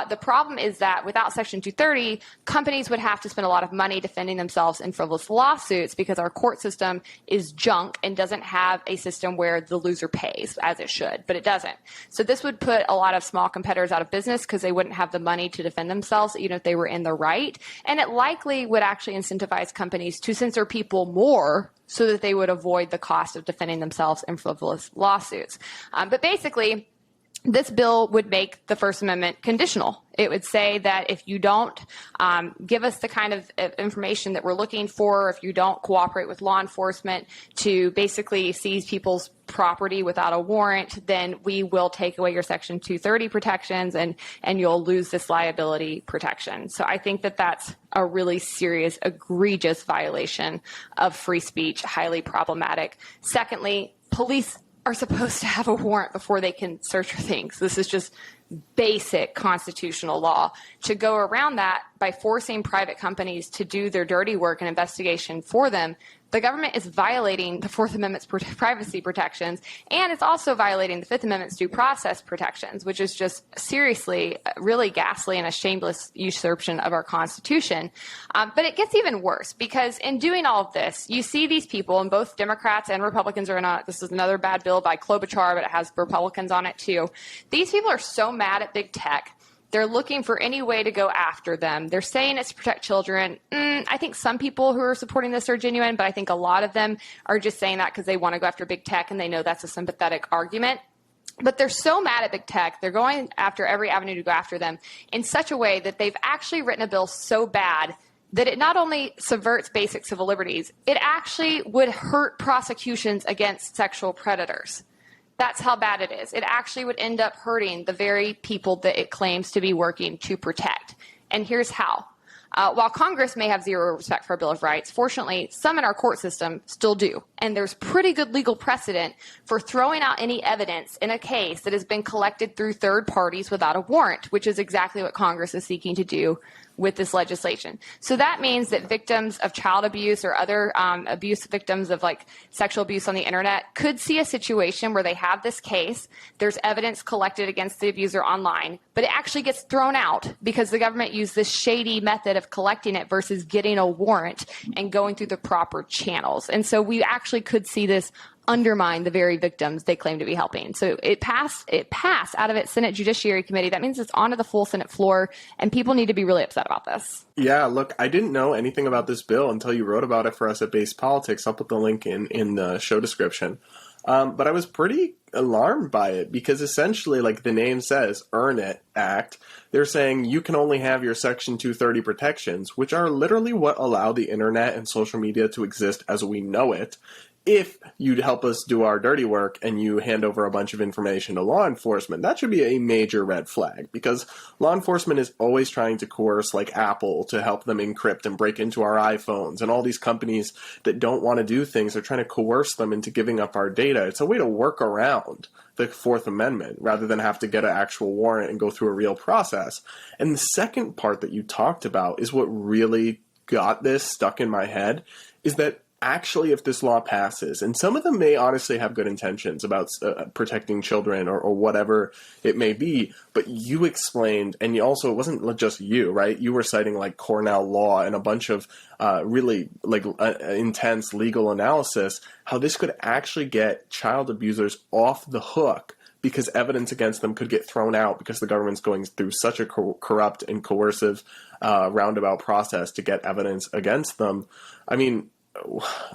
The problem is that without Section 230, companies would have to spend a lot of money defending themselves in frivolous lawsuits because our court system is junk and doesn't have a system where the loser pays, as it should, but it doesn't. So this would put a lot of small competitors out of business because they wouldn't have the money to defend themselves, even if they were in the right. And it likely would actually incentivize companies to censor people more so that they would avoid the cost of defending themselves in frivolous lawsuits. But basically, this bill would make the First Amendment conditional. It would say that if you don't give us the kind of information that we're looking for, if you don't cooperate with law enforcement to basically seize people's property without a warrant, then we will take away your Section 230 protections and you'll lose this liability protection. So I think that that's a really serious, egregious violation of free speech, highly problematic. Secondly, police are supposed to have a warrant before they can search for things. This is just basic constitutional law. To go around that by forcing private companies to do their dirty work and investigation for them the government is violating the Fourth Amendment's privacy protections, and it's also violating the Fifth Amendment's due process protections, which is just seriously really ghastly and a shameless usurpation of our Constitution. But it gets even worse, because in doing all of this, you see these people, and both Democrats and Republicans are not. This is another bad bill by Klobuchar, but it has Republicans on it too. These people are so mad at big tech. They're looking for any way to go after them. They're saying it's to protect children. I think some people who are supporting this are genuine, but I think a lot of them are just saying that because they want to go after big tech and they know that's a sympathetic argument. But they're so mad at big tech, they're going after every avenue to go after them in such a way that they've actually written a bill so bad that it not only subverts basic civil liberties, it actually would hurt prosecutions against sexual predators. That's how bad it is. It actually would end up hurting the very people that it claims to be working to protect. And here's how. While Congress may have zero respect for a Bill of Rights, fortunately, some in our court system still do. And there's pretty good legal precedent for throwing out any evidence in a case that has been collected through third parties without a warrant, which is exactly what Congress is seeking to do with this legislation. So that means that victims of child abuse or other abuse victims of like sexual abuse on the internet could see a situation where they have this case, there's evidence collected against the abuser online, but it actually gets thrown out because the government used this shady method of collecting it versus getting a warrant and going through the proper channels. And so we actually could see this undermine the very victims they claim to be helping. So it passed out of its Senate Judiciary Committee. That means it's onto the full Senate floor, and people need to be really upset about this. Yeah, look, I didn't know anything about this bill until you wrote about it for us at Base Politics. I'll put the link in the show description. But I was pretty alarmed by it because essentially, like the name says, Earn It Act, they're saying you can only have your Section 230 protections, which are literally what allow the internet and social media to exist as we know it, if you'd help us do our dirty work and you hand over a bunch of information to law enforcement. That should be a major red flag, because law enforcement is always trying to coerce, like Apple, to help them encrypt and break into our iPhones. And all these companies that don't want to do things are trying to coerce them into giving up our data. It's a way to work around the Fourth Amendment rather than have to get an actual warrant and go through a real process. And the second part that you talked about is what really got this stuck in my head, is that actually, if this law passes, and some of them may honestly have good intentions about protecting children or whatever it may be, but you explained, and you also, it wasn't just you, right? You were citing like Cornell law and a bunch of really like intense legal analysis, how this could actually get child abusers off the hook because evidence against them could get thrown out because the government's going through such a corrupt and coercive roundabout process to get evidence against them. I mean,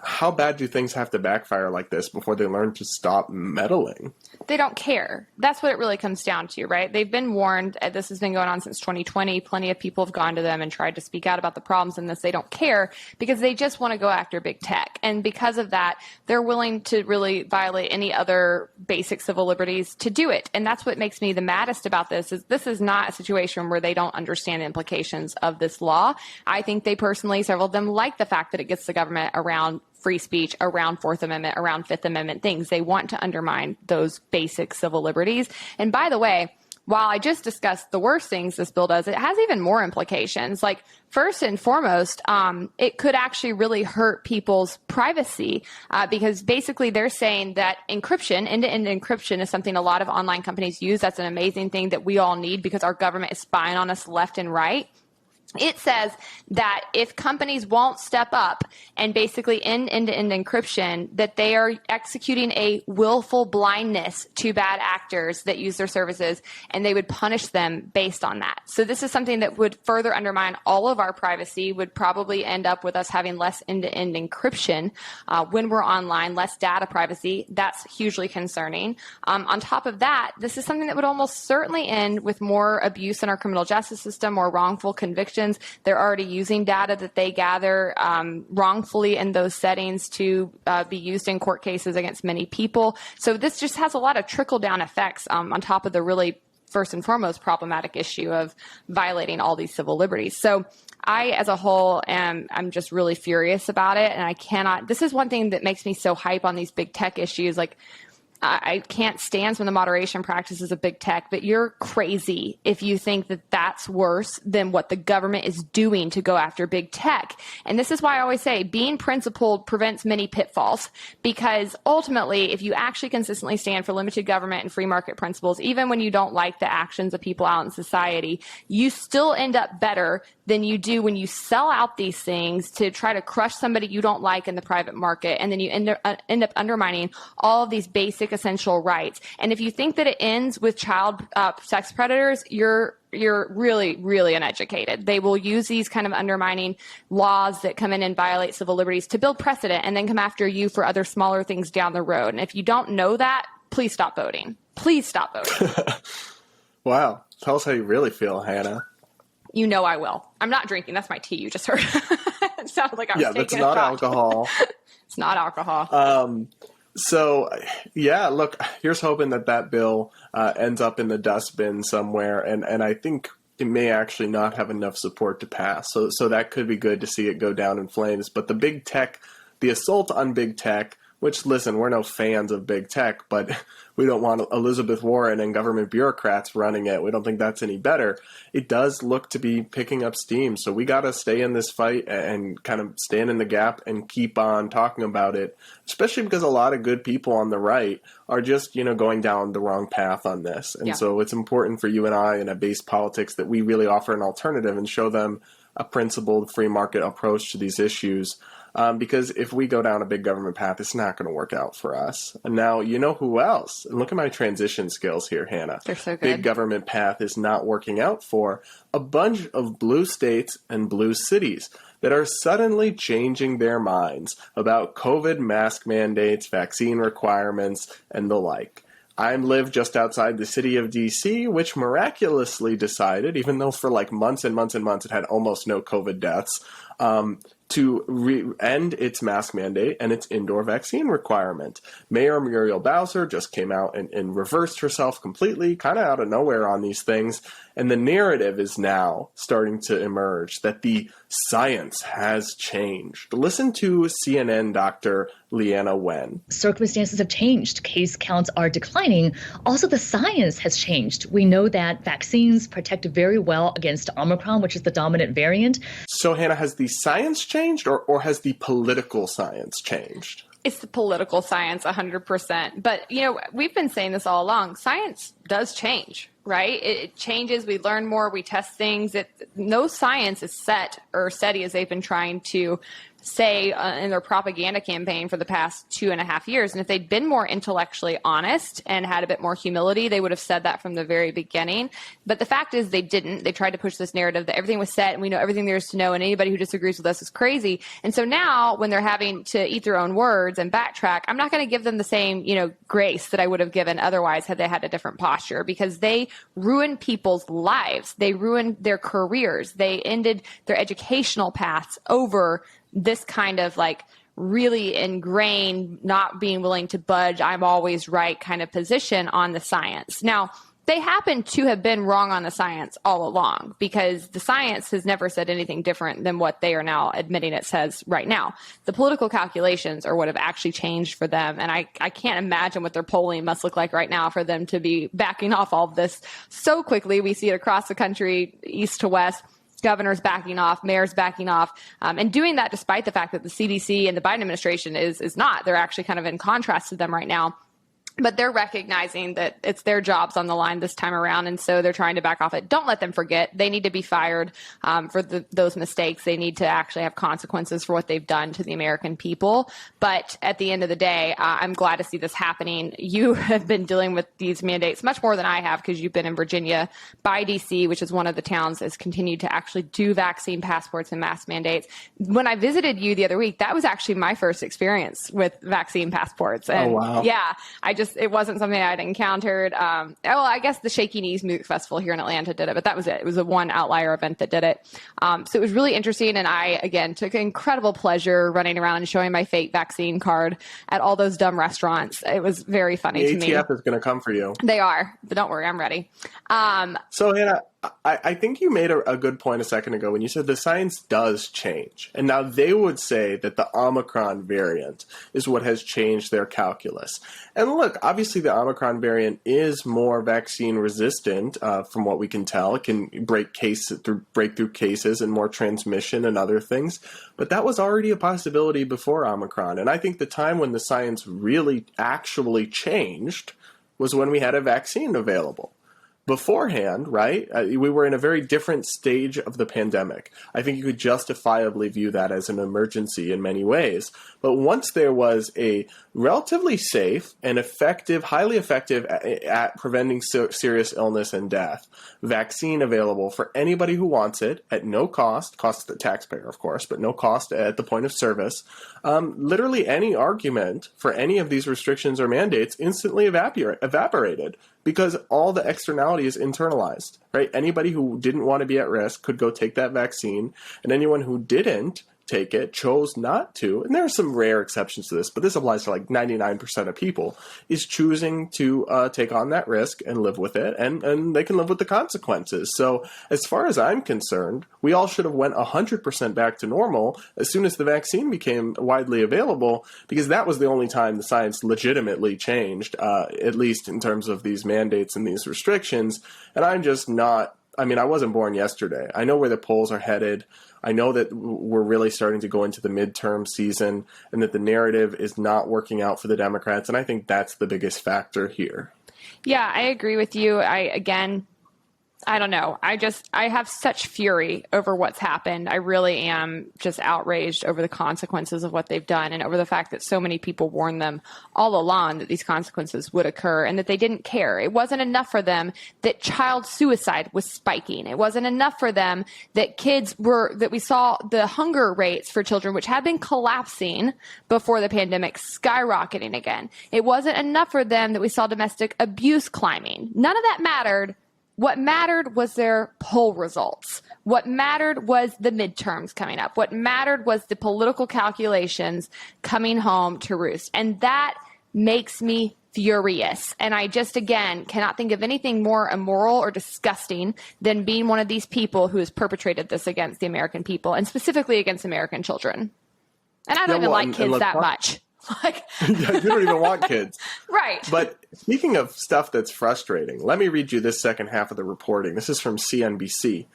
how bad do things have to backfire like this before they learn to stop meddling? They don't care. That's what it really comes down to, right? They've been warned. This has been going on since 2020. Plenty of people have gone to them and tried to speak out about the problems in this. They don't care because they just want to go after big tech. And because of that, they're willing to really violate any other basic civil liberties to do it. And that's what makes me the maddest about this, is this is not a situation where they don't understand the implications of this law. I think they personally, several of them, like the fact that it gets the government around free speech, around Fourth Amendment, around Fifth Amendment things. They want to undermine those basic civil liberties. And by the way, while I just discussed the worst things this bill does, it has even more implications. Like, first and foremost, it could actually really hurt people's privacy because basically they're saying that encryption, end-to-end encryption, is something a lot of online companies use. That's an amazing thing that we all need because our government is spying on us left and right. It says that if companies won't step up and basically end end-to-end encryption, that they are executing a willful blindness to bad actors that use their services, and they would punish them based on that. So this is something that would further undermine all of our privacy, would probably end up with us having less end-to-end encryption when we're online, less data privacy. That's hugely concerning. On top of that, this is something that would almost certainly end with more abuse in our criminal justice system, more wrongful convictions. They're already using data that they gather wrongfully in those settings to be used in court cases against many people. So this just has a lot of trickle-down effects on top of the really first and foremost problematic issue of violating all these civil liberties. So I, as a whole, I'm just really furious about it, and I cannot. This is one thing that makes me so hype on these big tech issues. Like, I can't stand some of the moderation practices of big tech, but you're crazy if you think that that's worse than what the government is doing to go after big tech. And this is why I always say being principled prevents many pitfalls, because ultimately, if you actually consistently stand for limited government and free market principles, even when you don't like the actions of people out in society, you still end up better than you do when you sell out these things to try to crush somebody you don't like in the private market. And then you end up undermining all of these basic essential rights. And if you think that it ends with child sex predators, you're really, really uneducated. They will use these kind of undermining laws that come in and violate civil liberties to build precedent and then come after you for other smaller things down the road. And if you don't know that, please stop voting. Please stop voting. Wow. Tell us how you really feel, Hannah. You know I will. I'm not drinking. That's my tea you just heard. It sounded like I was taking a shot. Yeah, that's not alcohol. It's not alcohol. So, yeah, look, here's hoping that bill ends up in the dustbin somewhere, and I think it may actually not have enough support to pass. So that could be good to see it go down in flames. But the big tech, the assault on big tech, which, listen, we're no fans of big tech, but we don't want Elizabeth Warren and government bureaucrats running it. We don't think that's any better. It does look to be picking up steam. So we got to stay in this fight and kind of stand in the gap and keep on talking about it, especially because a lot of good people on the right are just, going down the wrong path on this. And so it's important for you and I in a base politics that we really offer an alternative and show them a principled free market approach to these issues. Because if we go down a big government path, it's not going to work out for us. And now, you know who else? And look at my transition skills here, Hannah. They're so good. Big government path is not working out for a bunch of blue states and blue cities that are suddenly changing their minds about COVID mask mandates, vaccine requirements, and the like. I live just outside the city of D.C., which miraculously decided, even though for like months and months and months it had almost no COVID deaths, to end its mask mandate and its indoor vaccine requirement. Mayor Muriel Bowser just came out and reversed herself completely, kind of out of nowhere on these things. And the narrative is now starting to emerge that the science has changed. Listen to CNN Dr. Leana Wen. Circumstances have changed. Case counts are declining. Also, the science has changed. We know that vaccines protect very well against Omicron, which is the dominant variant. So, Hannah, has the science changed or has the political science changed? It's the political science, 100%. But, we've been saying this all along. Science does change, right? It changes. We learn more. We test things. No science is set or steady as they've been trying to say in their propaganda campaign for the past 2.5 years. And if they'd been more intellectually honest and had a bit more humility, they would have said that from the very beginning. But the fact is they didn't. They tried to push this narrative that everything was set and we know everything there is to know and anybody who disagrees with us is crazy. And so now when they're having to eat their own words and backtrack, I'm not going to give them the same, grace that I would have given otherwise had they had a different posture, because they ruined people's lives. They ruined their careers. They ended their educational paths over this kind of really ingrained, not being willing to budge, I'm always right kind of position on the science. Now, they happen to have been wrong on the science all along, because the science has never said anything different than what they are now admitting it says right now. The political calculations are what have actually changed for them. And I can't imagine what their polling must look like right now for them to be backing off all of this so quickly. We see it across the country, east to west. Governors backing off, mayors backing off, and doing that despite the fact that the CDC and the Biden administration is not. They're actually kind of in contrast to them right now. But they're recognizing that it's their jobs on the line this time around, and so they're trying to back off it. Don't let them forget. They need to be fired for those mistakes. They need to actually have consequences for what they've done to the American people. But at the end of the day, I'm glad to see this happening. You have been dealing with these mandates much more than I have, because you've been in Virginia by D.C., which is one of the towns that's continued to actually do vaccine passports and mask mandates. When I visited you the other week, that was actually my first experience with vaccine passports. And oh, wow. Yeah, it wasn't something I'd encountered. I guess the Shaky Knees Music Festival here in Atlanta did it, but that was it. It was a one outlier event that did it. So it was really interesting. And I, again, took incredible pleasure running around and showing my fake vaccine card at all those dumb restaurants. It was very funny to me. The ATF is going to come for you. They are, but don't worry, I'm ready. So, Hannah, I think you made a good point a second ago when you said the science does change. And now they would say that the Omicron variant is what has changed their calculus. And look, obviously the Omicron variant is more vaccine resistant from what we can tell. It can break through cases and more transmission and other things. But that was already a possibility before Omicron. And I think the time when the science really actually changed was when we had a vaccine available. Beforehand, right, we were in a very different stage of the pandemic. I think you could justifiably view that as an emergency in many ways. But once there was a relatively safe and effective, highly effective at preventing serious illness and death vaccine available for anybody who wants it at no cost to the taxpayer, of course, but no cost at the point of service, literally any argument for any of these restrictions or mandates instantly evaporated. Because all the externality is internalized, right? Anybody who didn't want to be at risk could go take that vaccine, and anyone who didn't take it, chose not to, and there are some rare exceptions to this, but this applies to like 99% of people, is choosing to take on that risk and live with it, and they can live with the consequences. So as far as I'm concerned, we all should have went 100% back to normal as soon as the vaccine became widely available, because that was the only time the science legitimately changed, at least in terms of these mandates and these restrictions. And I'm just not, I mean, I wasn't born yesterday. I know where the polls are headed. I know that we're really starting to go into the midterm season and that the narrative is not working out for the Democrats. And I think that's the biggest factor here. Yeah, I agree with you. I don't know. I have such fury over what's happened. I really am just outraged over the consequences of what they've done and over the fact that so many people warned them all along that these consequences would occur and that they didn't care. It wasn't enough for them that child suicide was spiking. It wasn't enough for them that that we saw the hunger rates for children, which had been collapsing before the pandemic, skyrocketing again. It wasn't enough for them that we saw domestic abuse climbing. None of that mattered. What mattered was their poll results. What mattered was the midterms coming up. What mattered was the political calculations coming home to roost. And that makes me furious. And I just, again, cannot think of anything more immoral or disgusting than being one of these people who has perpetrated this against the American people and specifically against American children. And I don't even like kids that much. Yeah, you don't even want kids. Right. But speaking of stuff that's frustrating, let me read you this second half of the reporting. This is from CNBC.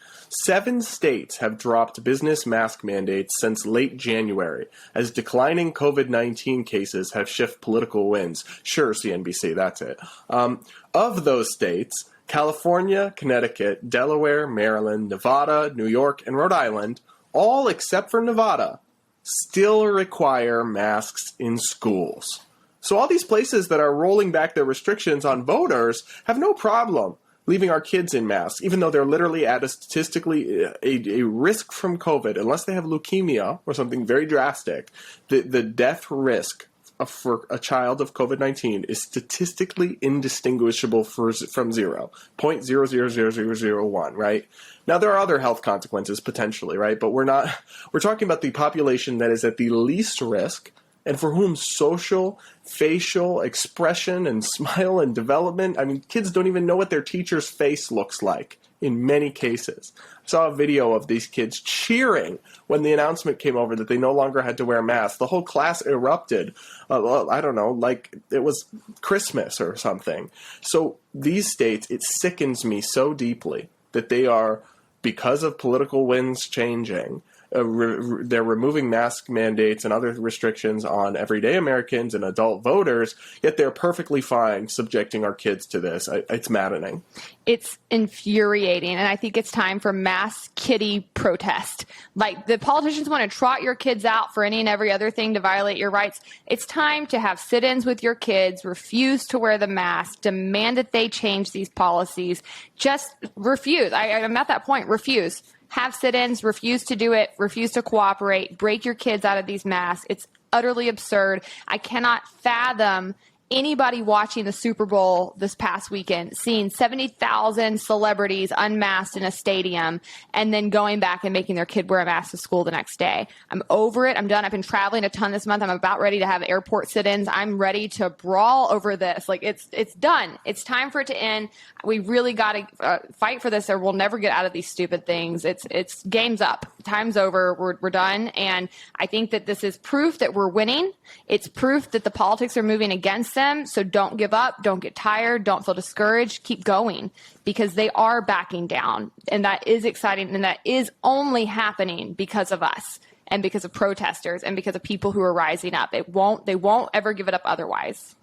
7 states have dropped business mask mandates since late January as declining COVID-19 cases have shifted political winds. Sure, CNBC, that's it. Of those states, California, Connecticut, Delaware, Maryland, Nevada, New York, and Rhode Island, all except for Nevada, still require masks in schools. So all these places that are rolling back their restrictions on voters have no problem leaving our kids in masks, even though they're literally at a statistically a risk from COVID, unless they have leukemia or something very drastic. The death risk for a child of COVID-19 is statistically indistinguishable from zero, 0.000001, right? Now, there are other health consequences potentially, right? But we're talking about the population that is at the least risk and for whom social, facial expression and smile and development, I mean, kids don't even know what their teacher's face looks like in many cases. I saw a video of these kids cheering when the announcement came over that they no longer had to wear masks. The whole class erupted. I don't know, like it was Christmas or something. So these states, it sickens me so deeply that they are, because of political winds changing, they're removing mask mandates and other restrictions on everyday Americans and adult voters, yet they're perfectly fine subjecting our kids to this. It's maddening. It's infuriating, and I think it's time for mass kitty protest. Like, the politicians want to trot your kids out for any and every other thing to violate your rights. It's time to have sit-ins with your kids, refuse to wear the mask, demand that they change these policies. Just refuse. I'm at that point. Refuse. Have sit-ins, refuse to do it, refuse to cooperate, break your kids out of these masks. It's utterly absurd. I cannot fathom anybody watching the Super Bowl this past weekend, seeing 70,000 celebrities unmasked in a stadium and then going back and making their kid wear a mask to school the next day. I'm over it. I'm done. I've been traveling a ton this month. I'm about ready to have airport sit-ins. I'm ready to brawl over this. Like, it's done. It's time for it to end. We really got to fight for this, or we'll never get out of these stupid things. It's game's up. Time's over. We're done. And I think that this is proof that we're winning. It's proof that the politics are moving against them. So don't give up. Don't get tired. Don't feel discouraged. Keep going, because they are backing down. And that is exciting. And that is only happening because of us and because of protesters and because of people who are rising up. They won't ever give it up otherwise.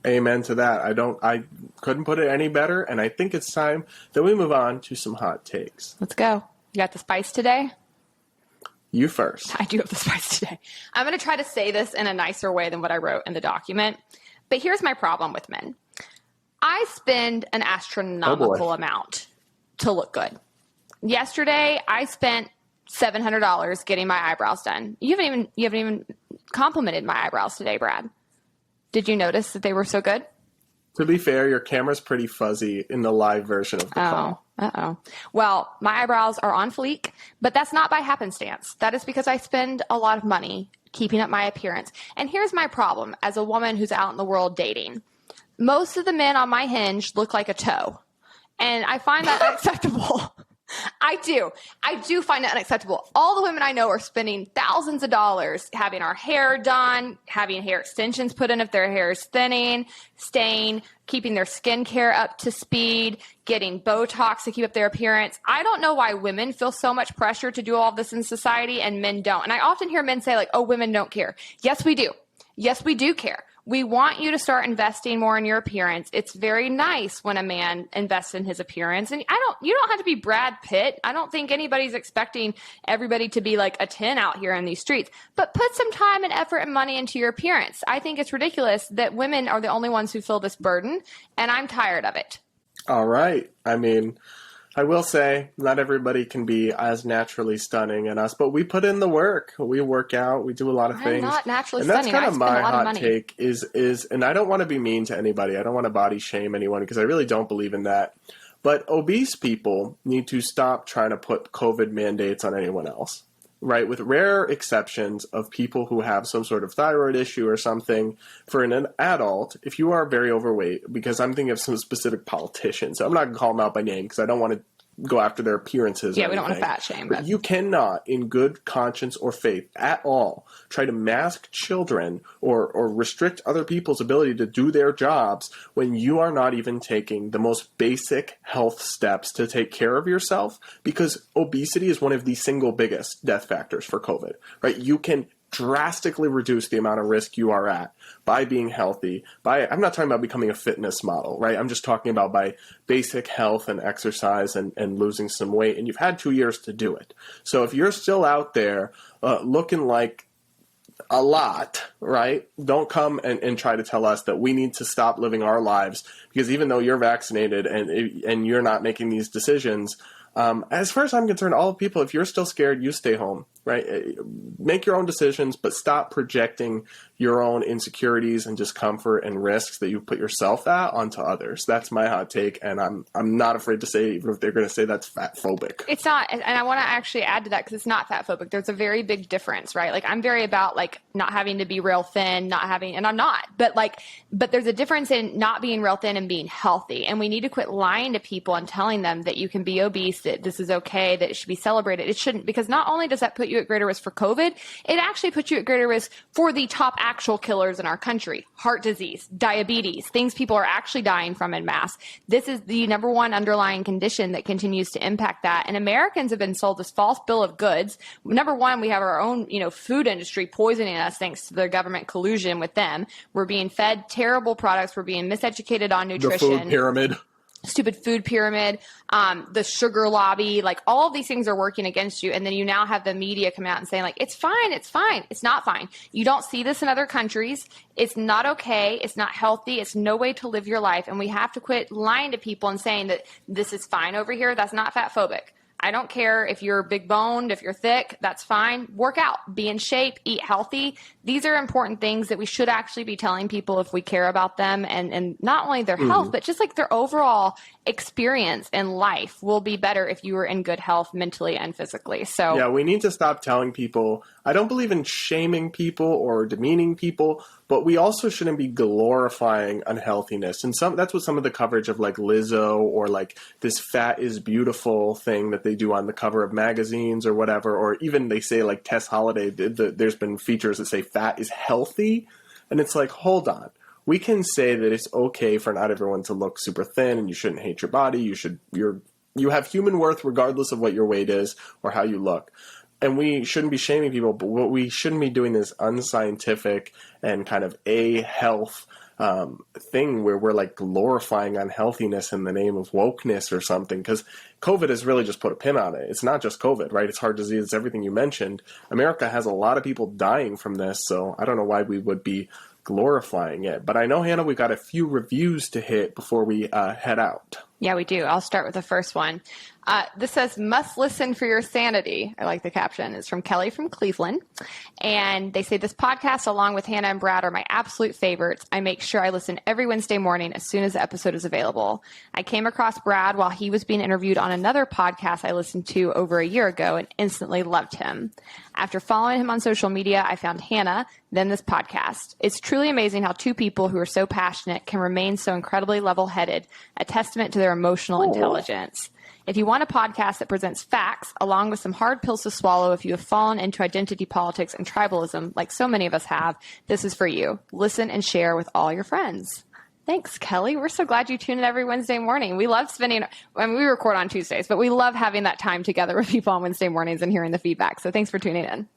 Amen to that. I couldn't put it any better. And I think it's time that we move on to some hot takes. Let's go. You got the spice today? You first. I do have the spice today. I'm going to try to say this in a nicer way than what I wrote in the document. But here's my problem with men. I spend an astronomical amount to look good. Yesterday, I spent $700 getting my eyebrows done. You haven't even complimented my eyebrows today, Brad. Did you notice that they were so good? To be fair, your camera's pretty fuzzy in the live version of the call. Well, my eyebrows are on fleek, but that's not by happenstance. That is because I spend a lot of money keeping up my appearance. And here's my problem as a woman who's out in the world dating. Most of the men on my Hinge look like a toe. And I find that unacceptable. I do find it unacceptable. All the women I know are spending thousands of dollars having our hair done, having hair extensions put in if their hair is thinning, staying, keeping their skincare up to speed, getting Botox to keep up their appearance. I don't know why women feel so much pressure to do all this in society and men don't. And I often hear men say, like, oh, women don't care. Yes, we do. Yes, we do care. We want you to start investing more in your appearance. It's very nice when a man invests in his appearance. And you don't have to be Brad Pitt. I don't think anybody's expecting everybody to be like a 10 out here in these streets. But put some time and effort and money into your appearance. I think it's ridiculous that women are the only ones who feel this burden, and I'm tired of it. All right. I mean, I will say not everybody can be as naturally stunning as us, but we put in the work. We work out. We do a lot of things. I'm not naturally and that's stunning. kind of my hot take is, and I don't want to be mean to anybody. I don't want to body shame anyone because I really don't believe in that. But obese people need to stop trying to put COVID mandates on anyone else, right? With rare exceptions of people who have some sort of thyroid issue or something. For an adult, if you are very overweight, because I'm thinking of some specific politicians, so I'm not going to call them out by name because I don't want to go after their appearances. Yeah, we don't want to fat shame. But you cannot, in good conscience or faith at all, try to mask children or restrict other people's ability to do their jobs when you are not even taking the most basic health steps to take care of yourself, because obesity is one of the single biggest death factors for COVID, right? You can drastically reduce the amount of risk you are at by being healthy. I'm not talking about becoming a fitness model, right? I'm just talking about by basic health and exercise and losing some weight. And you've had 2 years to do it. So if you're still out there looking like a lot, right? Don't come and try to tell us that we need to stop living our lives because even though you're vaccinated and you're not making these decisions, as far as I'm concerned, all people, if you're still scared, you stay home, right? Make your own decisions, but stop projecting your own insecurities and discomfort and risks that you put yourself at onto others. That's my hot take, and I'm not afraid to say, even if they're going to say that's fat phobic. It's not, and I want to actually add to that because it's not fat phobic. There's a very big difference, right? Like I'm very about like not having to be real thin, and I'm not, but there's a difference in not being real thin and being healthy, and we need to quit lying to people and telling them that you can be obese, that this is okay, that it should be celebrated. It shouldn't, because not only does that put you at greater risk for COVID, it actually puts you at greater risk for the top actual killers in our country: heart disease, diabetes, things people are actually dying from en masse. This is the number one underlying condition that continues to impact that. And Americans have been sold this false bill of goods. Number one, we have our own, food industry poisoning us thanks to the government collusion with them. We're being fed terrible products. We're being miseducated on nutrition. The food pyramid. Stupid food pyramid, the sugar lobby, like all of these things are working against you. And then you now have the media come out and saying like, it's fine. It's fine. It's not fine. You don't see this in other countries. It's not okay. It's not healthy. It's no way to live your life. And we have to quit lying to people and saying that this is fine over here. That's not fat phobic. I don't care if you're big boned, if you're thick, that's fine. Work out, be in shape, eat healthy. These are important things that we should actually be telling people if we care about them, and not only their health, but just like their overall experience in life will be better if you are in good health mentally and physically. So yeah, we need to stop telling people. I don't believe in shaming people or demeaning people, but we also shouldn't be glorifying unhealthiness. And that's what some of the coverage of like Lizzo or like this fat is beautiful thing that they do on the cover of magazines or whatever, or even they say like Tess Holliday, there's been features that say fat is healthy. And it's like, hold on. We can say that it's okay for not everyone to look super thin, and you shouldn't hate your body. You have human worth regardless of what your weight is or how you look. And we shouldn't be shaming people, but what we shouldn't be doing is unscientific and kind of health thing where we're like glorifying unhealthiness in the name of wokeness or something, because COVID has really just put a pin on it. It's not just COVID, right? It's heart disease, it's everything you mentioned. America has a lot of people dying from this, so I don't know why we would be glorifying it. But I know, Hannah, we got a few reviews to hit before we head out. Yeah, we do. I'll start with the first one. This says, must listen for your sanity. I like the caption. It's from Kelly from Cleveland. And they say, this podcast, along with Hannah and Brad, are my absolute favorites. I make sure I listen every Wednesday morning as soon as the episode is available. I came across Brad while he was being interviewed on another podcast I listened to over a year ago and instantly loved him. After following him on social media, I found Hannah, then this podcast. It's truly amazing how two people who are so passionate can remain so incredibly level-headed, a testament to their emotional intelligence. If you want a podcast that presents facts, along with some hard pills to swallow if you have fallen into identity politics and tribalism, like so many of us have, this is for you. Listen and share with all your friends. Thanks, Kelly. We're so glad you tune in every Wednesday morning. We love spending, we record on Tuesdays, but we love having that time together with people on Wednesday mornings and hearing the feedback. So thanks for tuning in.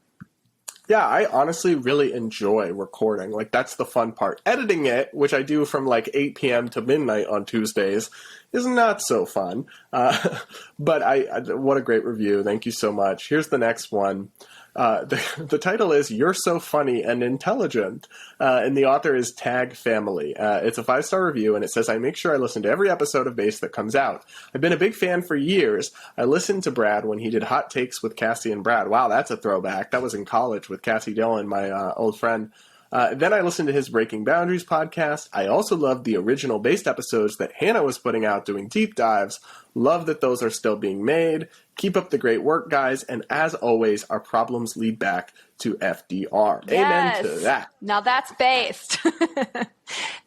Yeah, I honestly really enjoy recording. Like, that's the fun part. Editing it, which I do from like 8 p.m. to midnight on Tuesdays, is not so fun. But what a great review. Thank you so much. Here's the next one. The title is You're So Funny and Intelligent, and the author is Tag Family. It's a 5-star review, and it says, I make sure I listen to every episode of Base that comes out. I've been a big fan for years. I listened to Brad when he did Hot Takes with Cassie and Brad. Wow, that's a throwback. That was in college with Cassie Dillon, my old friend. Then I listened to his Breaking Boundaries podcast. I also loved the original Based episodes that Hannah was putting out doing deep dives. Love that those are still being made. Keep up the great work, guys. And as always, our problems lead back to FDR. Yes. Amen to that. Now that's Based.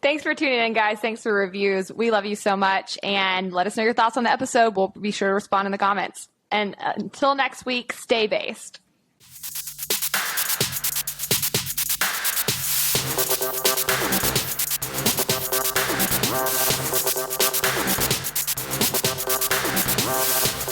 Thanks for tuning in, guys. Thanks for reviews. We love you so much. And let us know your thoughts on the episode. We'll be sure to respond in the comments. And until next week, stay based. Wow.